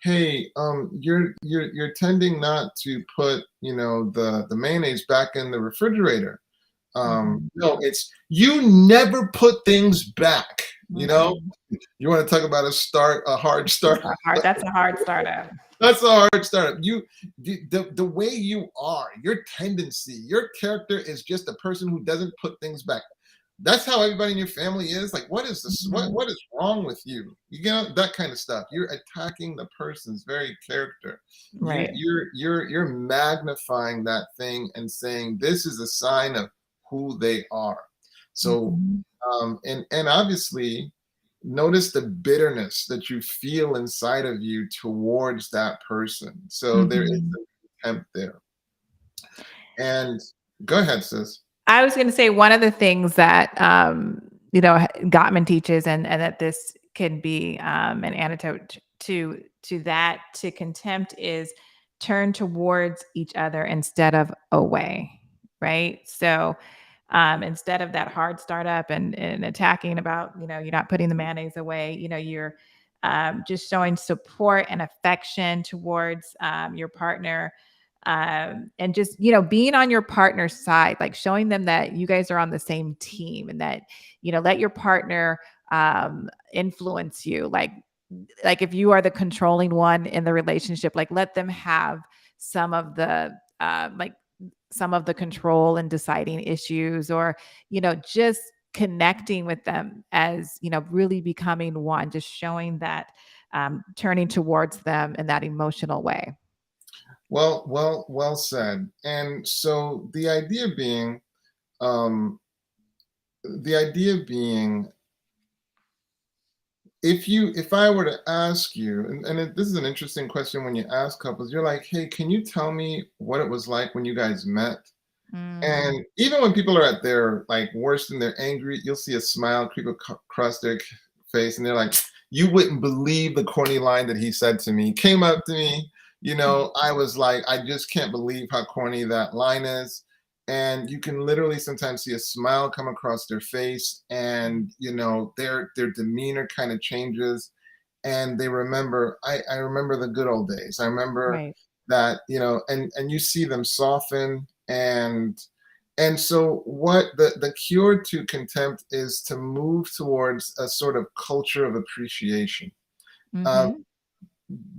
hey, you're tending not to put, the mayonnaise back in the refrigerator.
Mhm.
No, it's you never put things back.
Mhm.
You want to talk about a hard start.
That's a hard startup.
That's a hard startup. The way you are, your tendency, your character is just a person who doesn't put things back. That's how everybody in your family is. Like, what is this? What
Mhm.
what is wrong with you? That kind of stuff. You're attacking the person's very character.
Right.
You're magnifying that thing and saying this is a sign of who they are. So,
Mhm.
and obviously, notice the bitterness that you feel inside of you towards that person. So there is
Mhm.
some contempt there. And go ahead, sis.
I was going to say one of the things that Gottman teaches, and that this can be an antidote to contempt, is turn towards each other instead of away, right? So instead of that hard startup and attacking about, you're not putting the mayonnaise away, you're just showing support and affection towards your partner, and just being on your partner's side, like showing them that you guys are on the same team, and that let your partner influence you, like if you are the controlling one in the relationship, like let them have some of the like some of the control in deciding issues, or just connecting with them as really becoming one, just showing that turning towards them in that emotional way.
Well said. And so um, the idea being, if I were to ask you, this is an interesting question when you ask couples, you're like, hey, can you tell me what it was like when you guys met?
Mm,
And even when people are at their like worst and they're angry, you'll see a smile creep across their face, and they're like, "You wouldn't believe the corny line that he said to me. He came up to me, I was like, I just can't believe how corny that line is." And you can literally sometimes see a smile come across their face, and their demeanor kind of changes, and they remember. I remember the good old days. I remember
right.
that, and you see them soften, and so what the cure to contempt is to move towards a sort of culture of appreciation. um,
Hmm.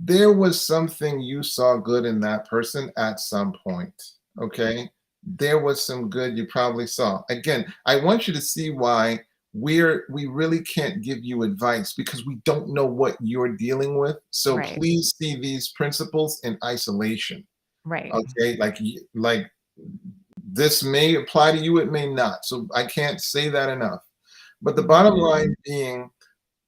there was something you saw good in that person at some point. Okay, there was some good you probably saw. Again, I want you to see why we really can't give you advice, because we don't know what you're dealing with. So
Right.
please see these principles in isolation.
Right.
Okay, like this may apply to you, it may not. So I can't say that enough. But the bottom
Hmm.
line being,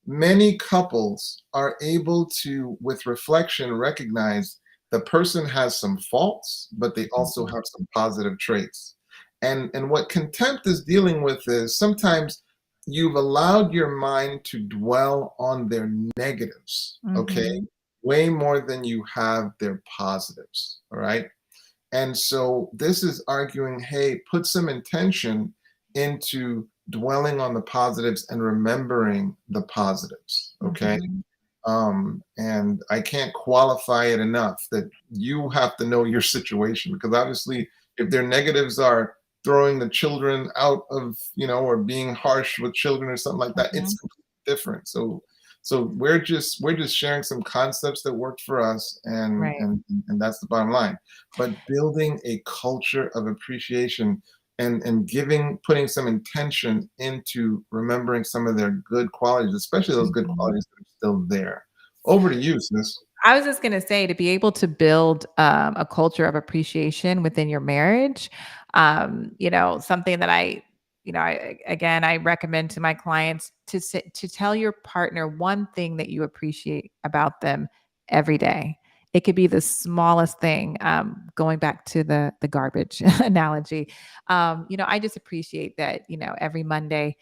many couples are able to, with reflection, recognize the person has some faults, but they also
Hmm.
have some positive traits. And what contempt is dealing with is sometimes you've allowed your mind to dwell on their negatives, okay,
Hmm.
way more than you have their positives. All right. And so this is arguing, hey, put some intention into dwelling on the positives and remembering the positives. Okay.
Hmm.
And I can't qualify it enough that you have to know your situation, because obviously, if their negatives are throwing the children out of, or being harsh with children or something like that,
Hmm.
it's completely different. So we're just sharing some concepts that worked for us, and
Right.
and that's the bottom line. But building a culture of appreciation, and putting some intention into remembering some of their good qualities, especially those good
Mhm.
qualities that are still there. Over to you, sis.
I was just going to say, to be able to build a culture of appreciation within your marriage, something that I recommend to my clients to tell your partner one thing that you appreciate about them every day. It could be the smallest thing. Going back to the garbage analogy, I just appreciate that. Every Monday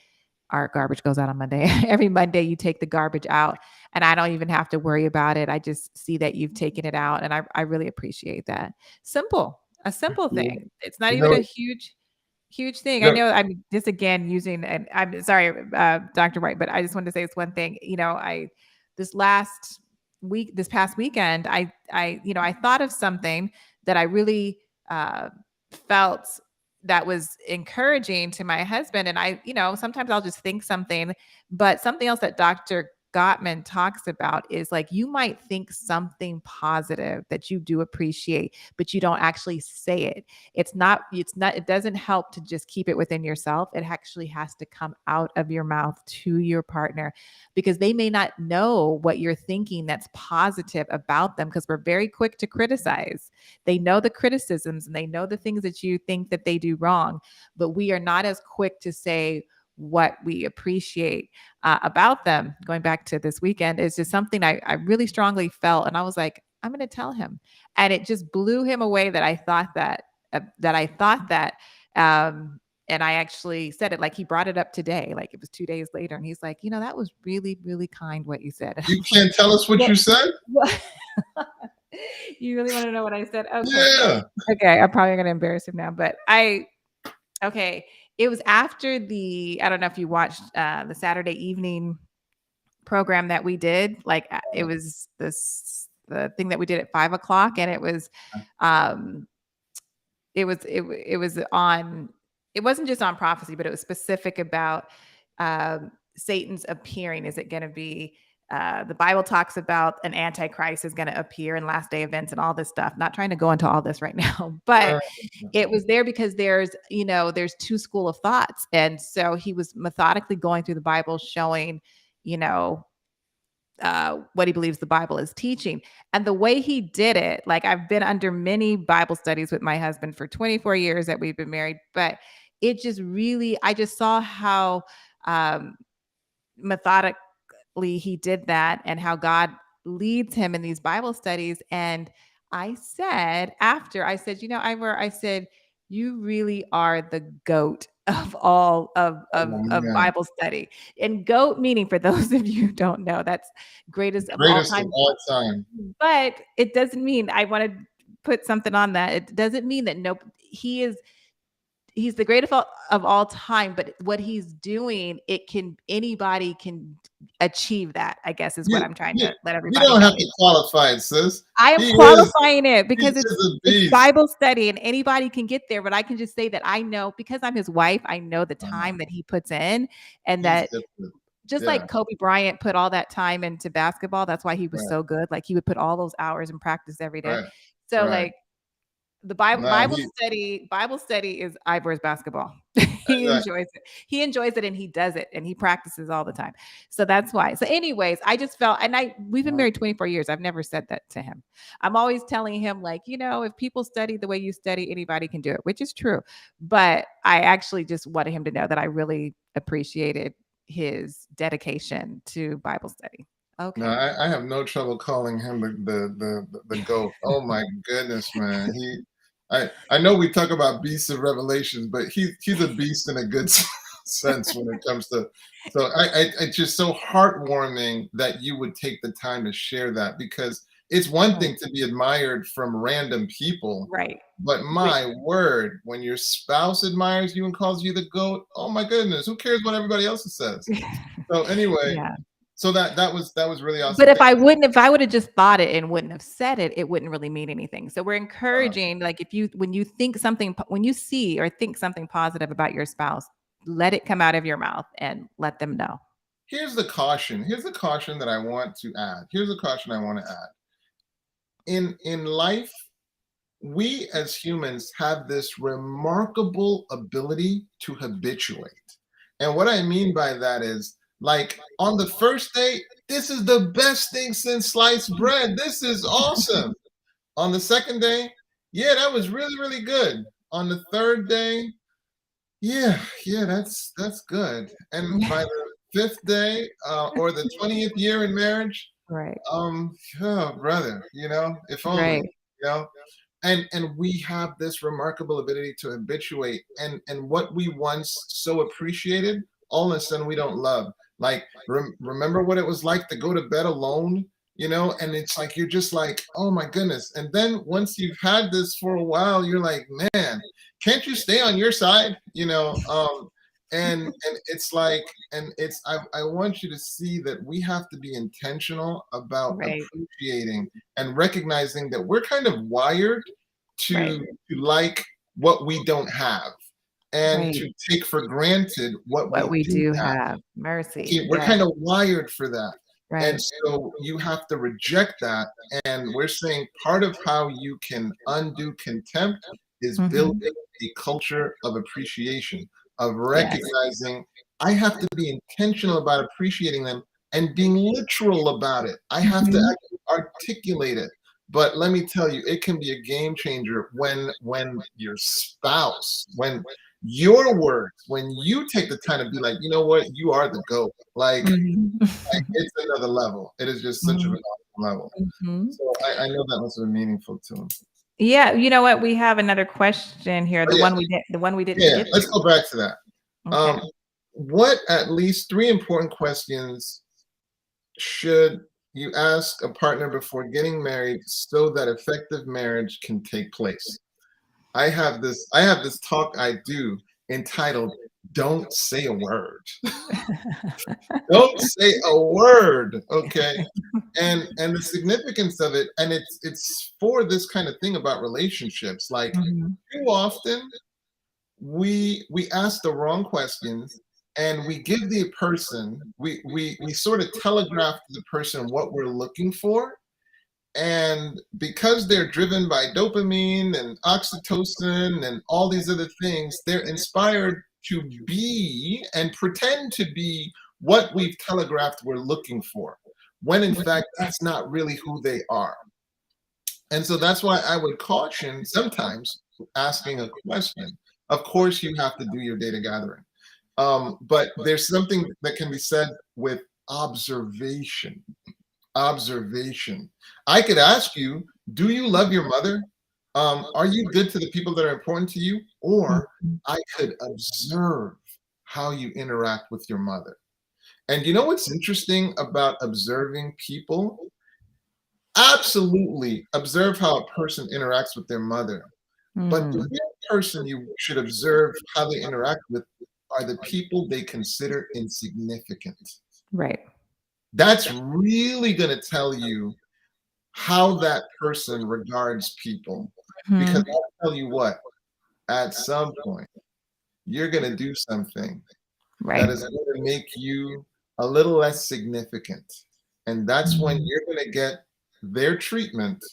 our garbage goes out on Monday. Every Monday you take the garbage out, and I don't even have to worry about it. I just see that you've taken it out, and I really appreciate that. Simple. A simple
Yeah.
thing. It's not
You
even
know,
a huge thing. I
no,
know I'm just again using and I'm sorry, Dr. White, but I just wanted to say this one thing. I this last this past weekend, I thought of something that I really uh felt that was encouraging to my husband. And sometimes I'll just think something, but something else that Dr. Gottman talks about is like you might think something positive that you do appreciate, but you don't actually say it. It doesn't help to just keep it within yourself. It actually has to come out of your mouth to your partner because they may not know what you're thinking that's positive about them because we're very quick to criticize. They know the criticisms and they know the things that you think that they do wrong, but we are not as quick to say what we appreciate about them. Going back to this weekend is just something I really strongly felt, and I was like, I'm going to tell him, and it just blew him away that I thought that. Um, and I actually said it like he brought it up today, like it was 2 days later, and he's like, that was really, really kind what you said. And I
you
was like,
can't tell us what
what?
you said?
What? You really want to know what I said? Okay,
Yeah.
okay. I'm probably going to embarrass him now, but okay. It was after I don't know if you watched the Saturday evening program that we did. Like it was the thing that we did at 5 o'clock, and um, it was on. It wasn't just on prophecy, but it was specific about Satan's appearing. Is it going to be? The Bible talks about an antichrist is going to appear in last day events and all this stuff. Not trying to go into all this right now, but
Uh,
it was there because there's two school of thoughts. And so he was methodically going through the Bible, showing, you know, what he believes the Bible is teaching. And the way he did it, like I've been under many Bible studies with my husband for 24 years that we've been married, but I just saw how um, methodic he did that and how God leads him in these Bible studies. And I said, Ivor, I said, you really are the goat of all of
yeah.
Bible study. And goat meaning, for those of you who don't know, that's greatest of all
Greatest of
time.
all time.
But it doesn't mean I want to put something on that. It doesn't mean that he's the greatest of all time, but what he's doing, anybody can achieve that, I guess is what
You,
I'm trying
you,
to let
you
everybody
don't
know.
have to qualify it, sis.
I am
He
qualifying it
he
because
is a
it's
beast.
Bible study and anybody can get there, but I can just say that I know because I'm his wife, I know the
Uh,
time that he puts in, and
he's
that
different.
just
Yeah,
like Kobe Bryant put all that time into basketball, that's why he was
right,
so good. Like he would put all those hours in practice every day.
right,
So
right.
like the Bible
No,
Bible study is Ivor's basketball. He
exactly.
enjoys it. He enjoys it and he does it and he practices all the time. So that's why. So anyways, I just felt, and we've been married 24 years. I've never said that to him. I'm always telling him like, if people study the way you study, anybody can do it, which is true. But I actually just wanted him to know that I really appreciated his dedication to Bible study.
No,
Okay.
I have no trouble calling him the goat. Oh my goodness, man. I know we talk about beasts of revelations, but he's a beast in a good sense when it comes to. So it's just so heartwarming that you would take the time to share that, because it's one
Right.
thing to be admired from random people,
Right.
but
Wait.
my word, when your spouse admires you and calls you the goat, oh my goodness, who cares what everybody else says? So anyway,
Yeah.
so that was really
But
awesome.
if I would have just thought it and wouldn't have said it, it wouldn't really mean anything. So we're
Uh,
encouraging, like when you think something, when you see or think something positive about your spouse, let it come out of your mouth and let them know.
Here's the caution. Here's the caution that I want to add. Here's the caution I want to add. In life, we as humans have this remarkable ability to habituate. And what I mean by that is, like, on the first day, this is the best thing since sliced bread. This is awesome. On the second day, yeah, that was really, really good. On the third day, yeah, yeah, that's good. And by the fifth day, or the 20th year in marriage,
Right.
oh, brother, if only,
Right.
and we have this remarkable ability to habituate, and what we once so appreciated, all of a sudden we don't love. Like, remember what it was like to go to bed alone, and it's like you're just like, oh my goodness. And then once you've had this for a while, you're like, man, can't you stay on your side? And it's like, and it's I want you to see that we have to be intentional about
Right.
appreciating and recognizing that we're kind of wired
Right.
to like what we don't have and
Right.
to take for granted what
What
we
we
do
do
have.
have. Mercy.
We're
Yes.
kind of wired for that. And
Right.
so you have to reject that. And we're saying part of how you can undo contempt is building
Mhm.
a culture of appreciation, of
Yes.
recognizing I have to be intentional about appreciating them and being literal about it. I have to
Mhm.
actually articulate it. But let me tell you, it can be a game changer when your spouse, when your words, when you take the time to be like, you know what, you are the GOAT.
Mhm.
It's another level. It is just such an
Mhm.
awesome level.
Mhm.
So I know that must have been meaningful to him.
Yeah, you know what? We have another question here,
Oh, yeah.
the one we didn't
Yeah,
get
let's
to.
go back to that.
Okay.
Um, what at least 3 important questions should you ask a partner before getting married so that effective marriage can take place? I have this talk I do entitled "Don't Say a Word." Don't say a word, okay? And the significance of it, and it's for this kind of thing about relationships. Like
Mhm.
too often we ask the wrong questions and we give the person we sort of telegraph to the person what we're looking for, and because they're driven by dopamine and oxytocin and all these other things, they're inspired to be and pretend to be what we've telegraphed we're looking for, when in fact that's not really who they are. And so that's why I would caution sometimes asking a question. Of course, you have to do your data gathering. But there's something that can be said with observation. Observation. I could ask you, do you love your mother? Are you good to the people that are important to you? Or
Mhm.
I could observe how you interact with your mother. And you know what's interesting about observing people? Absolutely observe how a person interacts with their mother. But the
Mm.
real person you should observe how they interact with are the people they consider insignificant.
Right.
That's really going to tell you how that person regards people. Because
Mhm.
I'll tell you what, at some point, you're going to do something that
Right.
is going to make you a little less significant. And that's when
Mhm.
you're going to get their treatment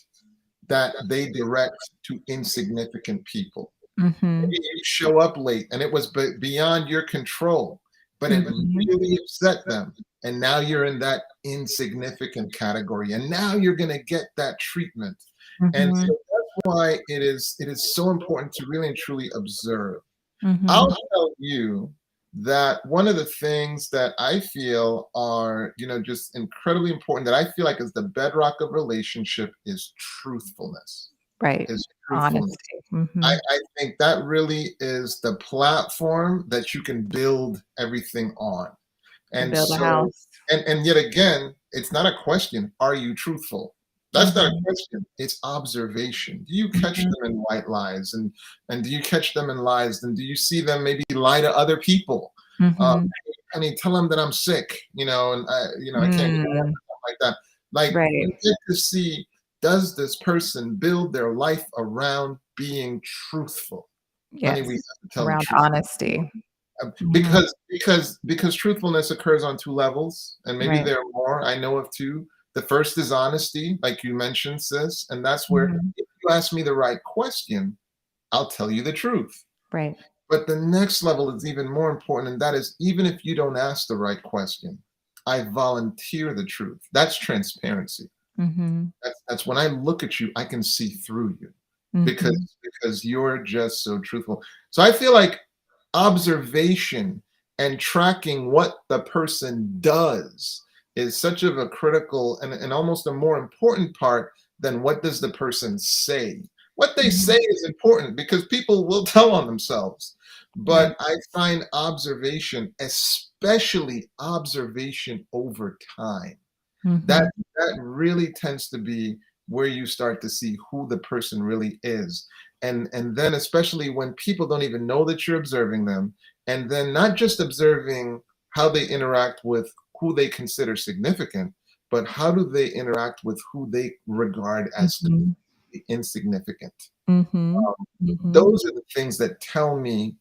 that they direct to insignificant people.
Mhm.
Maybe you show up late and it was beyond your control, but it
Mhm.
really upset them. And now you're in that insignificant category. And now you're going to get that treatment. And so
Mhm.
that's why it is so important to really and truly observe. I'll
Mhm.
tell you that one of the things that I feel are, just incredibly important, that I feel like is the bedrock of relationship is truthfulness.
Right.
Is truthfulness.
Honesty.
I think that really is the platform that you can build everything on.
To
And
build a
so,
house.
and yet again, it's not a question, are you truthful? That's not a
Mhm.
question. It's observation. Do you catch
Mhm.
them in white lies, and do you catch them in lies? And do you see them maybe lie to other people? Uh,
Mhm.
I mean, tell them that I'm sick, and I can't get
Mm.
like that. Like
Right.
you get to see, does this person build their life around being truthful? Honey, we
Yes.
have to tell the
Around
truth.
honesty. Mhm.
Because truthfulness occurs on two levels, and maybe
Right.
there are more. I know of two. The first is honesty, like you mentioned, sis, and that's where
Mhm.
if you ask me the right question, I'll tell you the truth.
Right.
But the next level is even more important, and that is even if you don't ask the right question, I volunteer the truth. That's transparency.
Mhm.
That's when I look at you, I can see through you because
Mhm.
because you're just so truthful. So I feel like observation and tracking what the person does is such of a critical and almost a more important part than what does the person say. What they say
Mhm.
is important because people will tell on themselves.
Right.
But I find observation, especially observation over time, that's
Mhm.
that really tends to be where you start to see who the person really is. And then especially when people don't even know that you're observing them, and then not just observing how they interact with who they consider significant, but how do they interact with who they regard as
Mhm.
insignificant.
Mhm.
Um,
Mhm.
those are the things that tell me,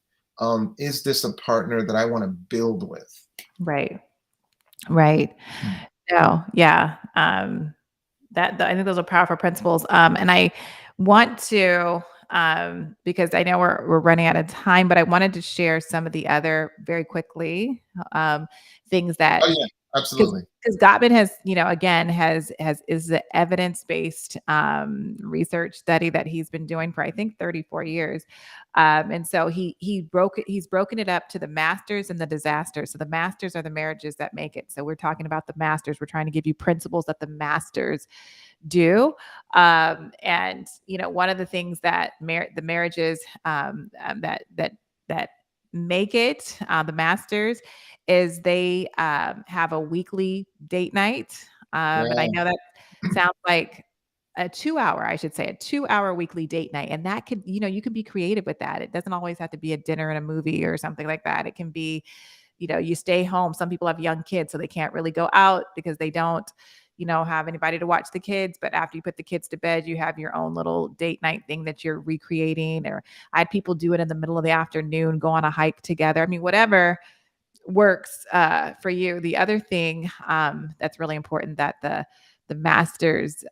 is this a partner that I want to build with?
Right. Right. No, yeah. I think those are powerful principles. And I want to, because I know we're running out of time, but I wanted to share some of the other very quickly, things that
Oh yeah,
because
absolutely.
because Gottman has, again, has is the evidence-based research study that he's been doing for I think 34 years. And so he's broken it up to the masters and the disasters. So the masters are the marriages that make it. So we're talking about the masters. We're trying to give you principles that the masters do. And one of the things that the marriages that make it, the masters, is they have a weekly date night. And I
Yeah,
know that sounds like a 2 hour, I should say, a 2 hour weekly date night. And that could, you can be creative with that. It doesn't always have to be a dinner and a movie or something like that. It can be, you stay home. Some people have young kids, so they can't really go out because they don't, have anybody to watch the kids. But after you put the kids to bed, you have your own little date night thing that you're recreating. Or I had people do it in the middle of the afternoon, go on a hike together. I mean, whatever works for you. The other thing that's really important that the masters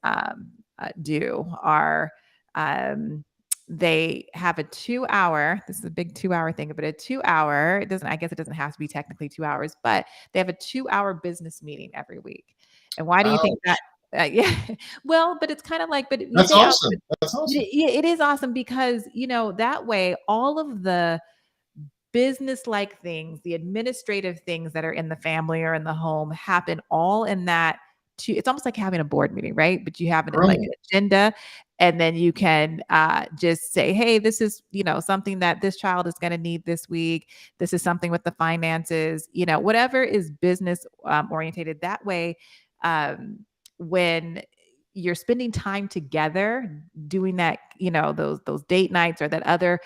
do are um, they have a 2 hour. This is a big 2 hour thing, but a 2 hour. It doesn't. I guess it doesn't have to be technically 2 hours, but they have a 2 hour business meeting every week. And why do you think that?
ouch.
Yeah, well, but it's kind of like, but you
That's
say, oh,
awesome. That's awesome.
it is awesome because that way all of the business like things, the administrative things that are in the family or in the home happen all in that it's almost like having a board meeting, right? But you have it like an
Brilliant.
agenda, and then you can just say, hey, this is, something that this child is going to need this week. This is something with the finances, whatever is business orientated. That way, when you're spending time together doing that, those date nights or that other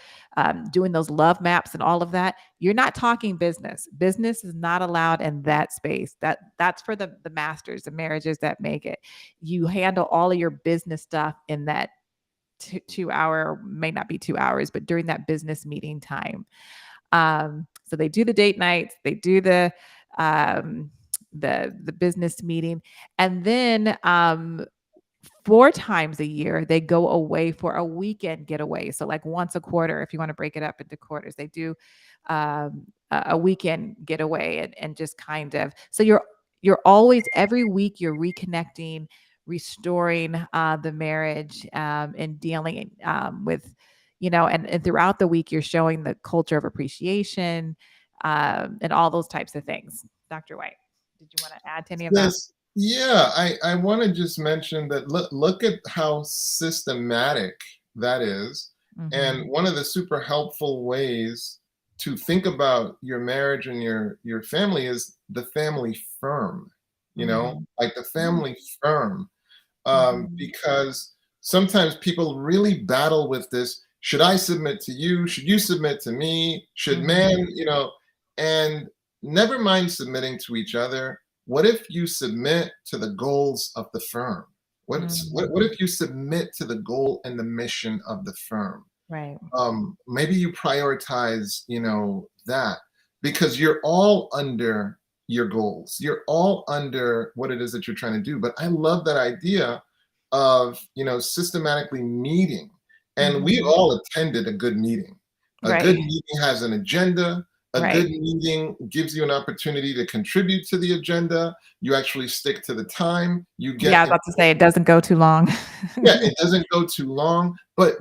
doing those love maps and all of that, you're not talking business. Business is not allowed in that space. That's for the masters, the marriages that make it. You handle all of your business stuff in that 2 hour, may not be 2 hours, but during that business meeting time. So they do the date nights, they do um, the business meeting, and then 4 times a year, they go away for a weekend getaway. So, like, once a quarter, if you wanna break it up into quarters, they do, a weekend getaway, and just kind of so you're always every week, you're reconnecting, restoring, the marriage, and dealing, with, and throughout the week, you're showing the culture of appreciation, and all those types of things. Dr. White, did you wanna add to any of that?
This, yeah, I want to just mention that look at how systematic that is. And
Mhm,
one of the super helpful ways to think about your marriage and your family is the family firm,
mhm,
like the
mhm,
family firm.
mhm,
Because sometimes people really battle with this. Should I submit to you? Should you submit to me? Should
mhm,
man, and never mind submitting to each other. What if you submit to the goals of the firm? What
mm.
if you submit to the goal and the mission of the firm?
Right.
Maybe you prioritize, that because you're all under your goals. You're all under what it is that you're trying to do. But I love that idea of, systematically meeting. And we've
Mhm.
all attended a good meeting. A good
Right.
meeting has an agenda. A
Right.
good meeting gives you an opportunity to contribute to the agenda. You actually stick to the time. You
Yeah, I
get
was about to say it doesn't go too long.
yeah, it doesn't go too long, but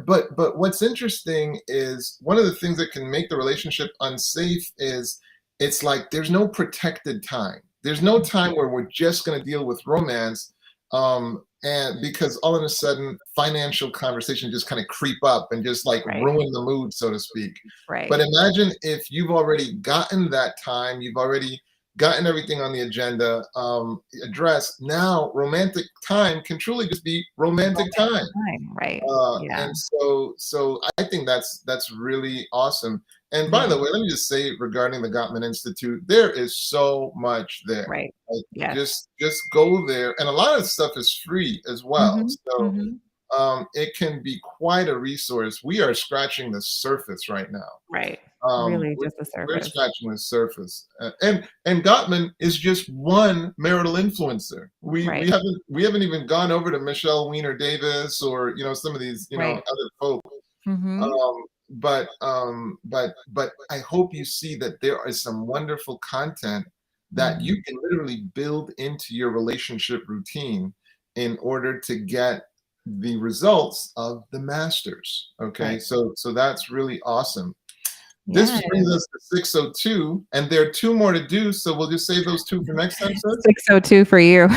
what's interesting is one of the things that can make the relationship unsafe is it's like there's no protected time. There's no time where we're just going to deal with romance, and because all of a sudden financial conversation just kind of creep up and just like
Right.
ruin the mood, so to speak. But
Right.
imagine if you've already gotten that time, you've already gotten everything on the agenda addressed. Now, romantic time can truly just be romantic
Romantic
time.
time, right. Yeah.
And so I think that's really awesome. And by
Yeah.
the way, let me just say regarding the Gottman Institute, there is so much there.
Right.
Like,
Yes.
just go there, and a lot of stuff is free as well.
Mhm.
So
Mhm.
it can be quite a resource. We are scratching the surface right now.
Right.
Um,
Really
we're,
just the
we're
surface.
scratching the surface, and Gottman is just one marital influencer. We
Right.
haven't even gone over to Michelle Weiner Davis or some of these
Right.
other folk.
Mhm.
But I hope you see that there is some wonderful content that
Mhm.
you can literally build into your relationship routine in order to get the results of the masters. Okay,
Right.
so that's really awesome. This
Yes.
brings us to 602, and there are two more to do, so we'll just save those two for next time, sis.
602 for you.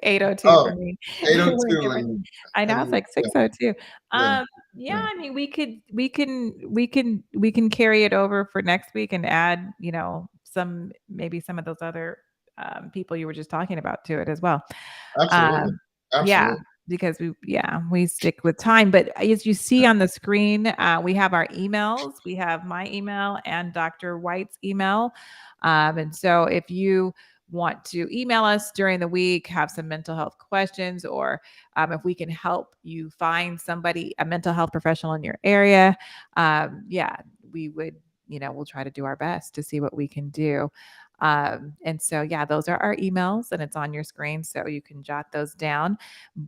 802
Oh,
for me. We're
802,
giving I know, it's
and
like 602.
yeah,
Yeah,
yeah.
I mean, we can carry it over for next week and add, maybe some of those other, people you were just talking about to it as well.
Absolutely,
Um, yeah,
absolutely.
because we stick with time, but as you see on the screen, we have our emails. We have my email and Dr. White's email. And so if you want to email us during the week, have some mental health questions, or if we can help you find somebody, a mental health professional in your area, yeah, we would, we'll try to do our best to see what we can do. And so, yeah, those are our emails, and it's on your screen, so you can jot those down.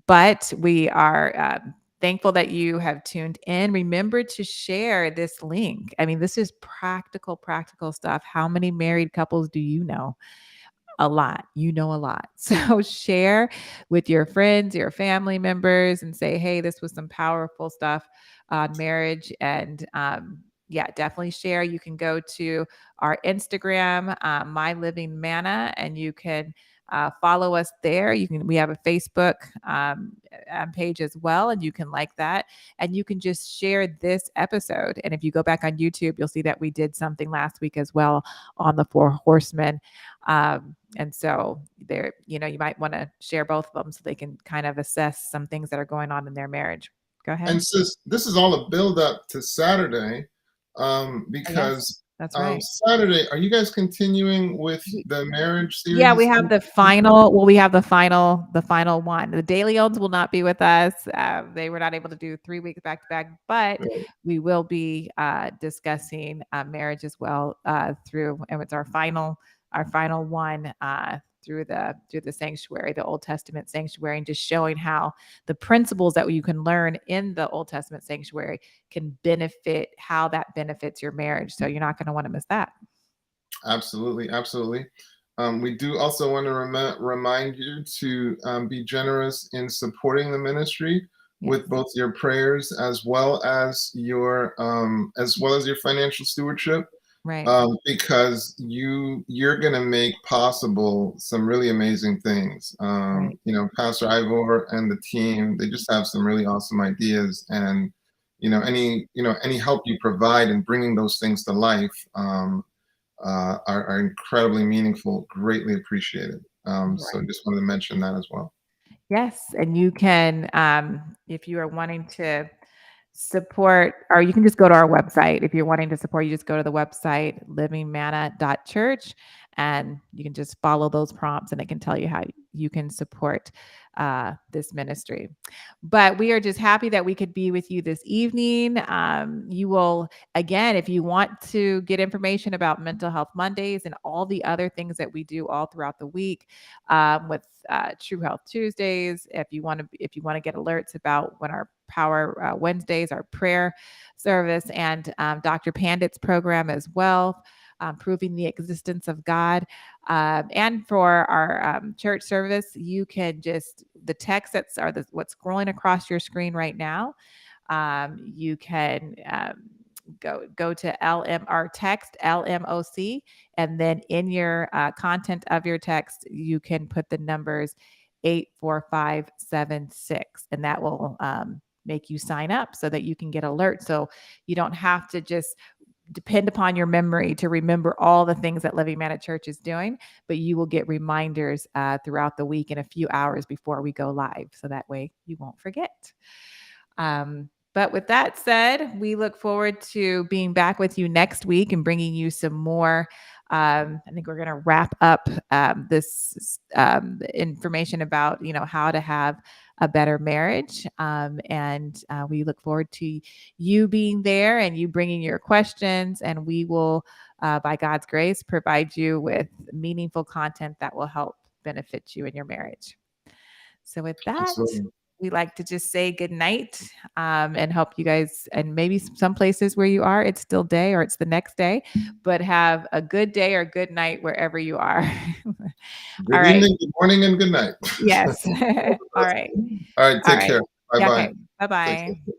But we are thankful that you have tuned in. Remember to share this link. I mean, this is practical stuff. How many married couples do you know? A lot. You know a lot. So share with your friends, your family members, and say, hey, this was some powerful stuff on marriage. And yeah, definitely share. You can go to our Instagram, My Living Manna, and you can follow us there. We have a Facebook page as well, and you can like that. And you can just share this episode. And if you go back on YouTube, you'll see that we did something last week as well on the four horsemen. And so there, you might want to share both of them so they can kind of assess some things that are going on in their marriage. Go ahead.
And sis, this is all a build up to Saturday,
Yes,
because
that's right.
Saturday, are you guys continuing with
We,
the marriage
yeah, we
series?
have the final. Well, we have the final one. The Daily Owns will not be with us. They were not able to do 3 weeks back to back, but
Right.
we will be discussing marriage as well through, and it's our final one through the sanctuary, the Old Testament sanctuary, and just showing how the principles that you can learn in the Old Testament sanctuary can benefit how that benefits your marriage. So you're not going to want to miss that.
Absolutely, absolutely. We do also want to remind you to be generous in supporting the ministry
Yes.
with both your prayers as well as your financial stewardship.
Right.
Because you're gonna make possible some really amazing things.
Right.
Pastor Ivor and the team, they just have some really awesome ideas, and any help you provide in bringing those things to life are incredibly meaningful, greatly appreciated. So
Right.
just wanted to mention that as well.
Yes, and you can, if you are wanting to support, or you can just go to our website. If you're wanting to support, you just go to the website, livingmanna.church, and you can just follow those prompts, and it can tell you how you can support this ministry. But we are just happy that we could be with you this evening. You will, again, if you want to get information about Mental Health Mondays and all the other things that we do all throughout the week, with True Health Tuesdays. If you want to get alerts about when our Power Wednesdays, our prayer service, and Dr. Pandit's program as well, proving the existence of God. And for our church service, you can just the text what's scrolling across your screen right now. You can go to LMR text LMOC, and then in your content of your text, you can put the numbers 84576, and that will make you sign up so that you can get alerts. So you don't have to just depend upon your memory to remember all the things that Living Man at Church is doing, but you will get reminders throughout the week in a few hours before we go live. So that way you won't forget. But with that said, we look forward to being back with you next week and bringing you some more. I think we're going to wrap up this information about, how to have a better marriage. And we look forward to you being there and you bringing your questions. And we will, by God's grace, provide you with meaningful content that will help benefit you in your marriage. So with that,
Absolutely.
we like to just say good night and help you guys. And maybe some places where you are, it's still day or it's the next day, but have a good day or good night wherever you are. All
Good
right.
evening, good morning, and good night.
Yes. All right.
All right,
All
take
right.
care.
Yeah.
Bye-bye.
Okay. Bye
Take
bye.
care.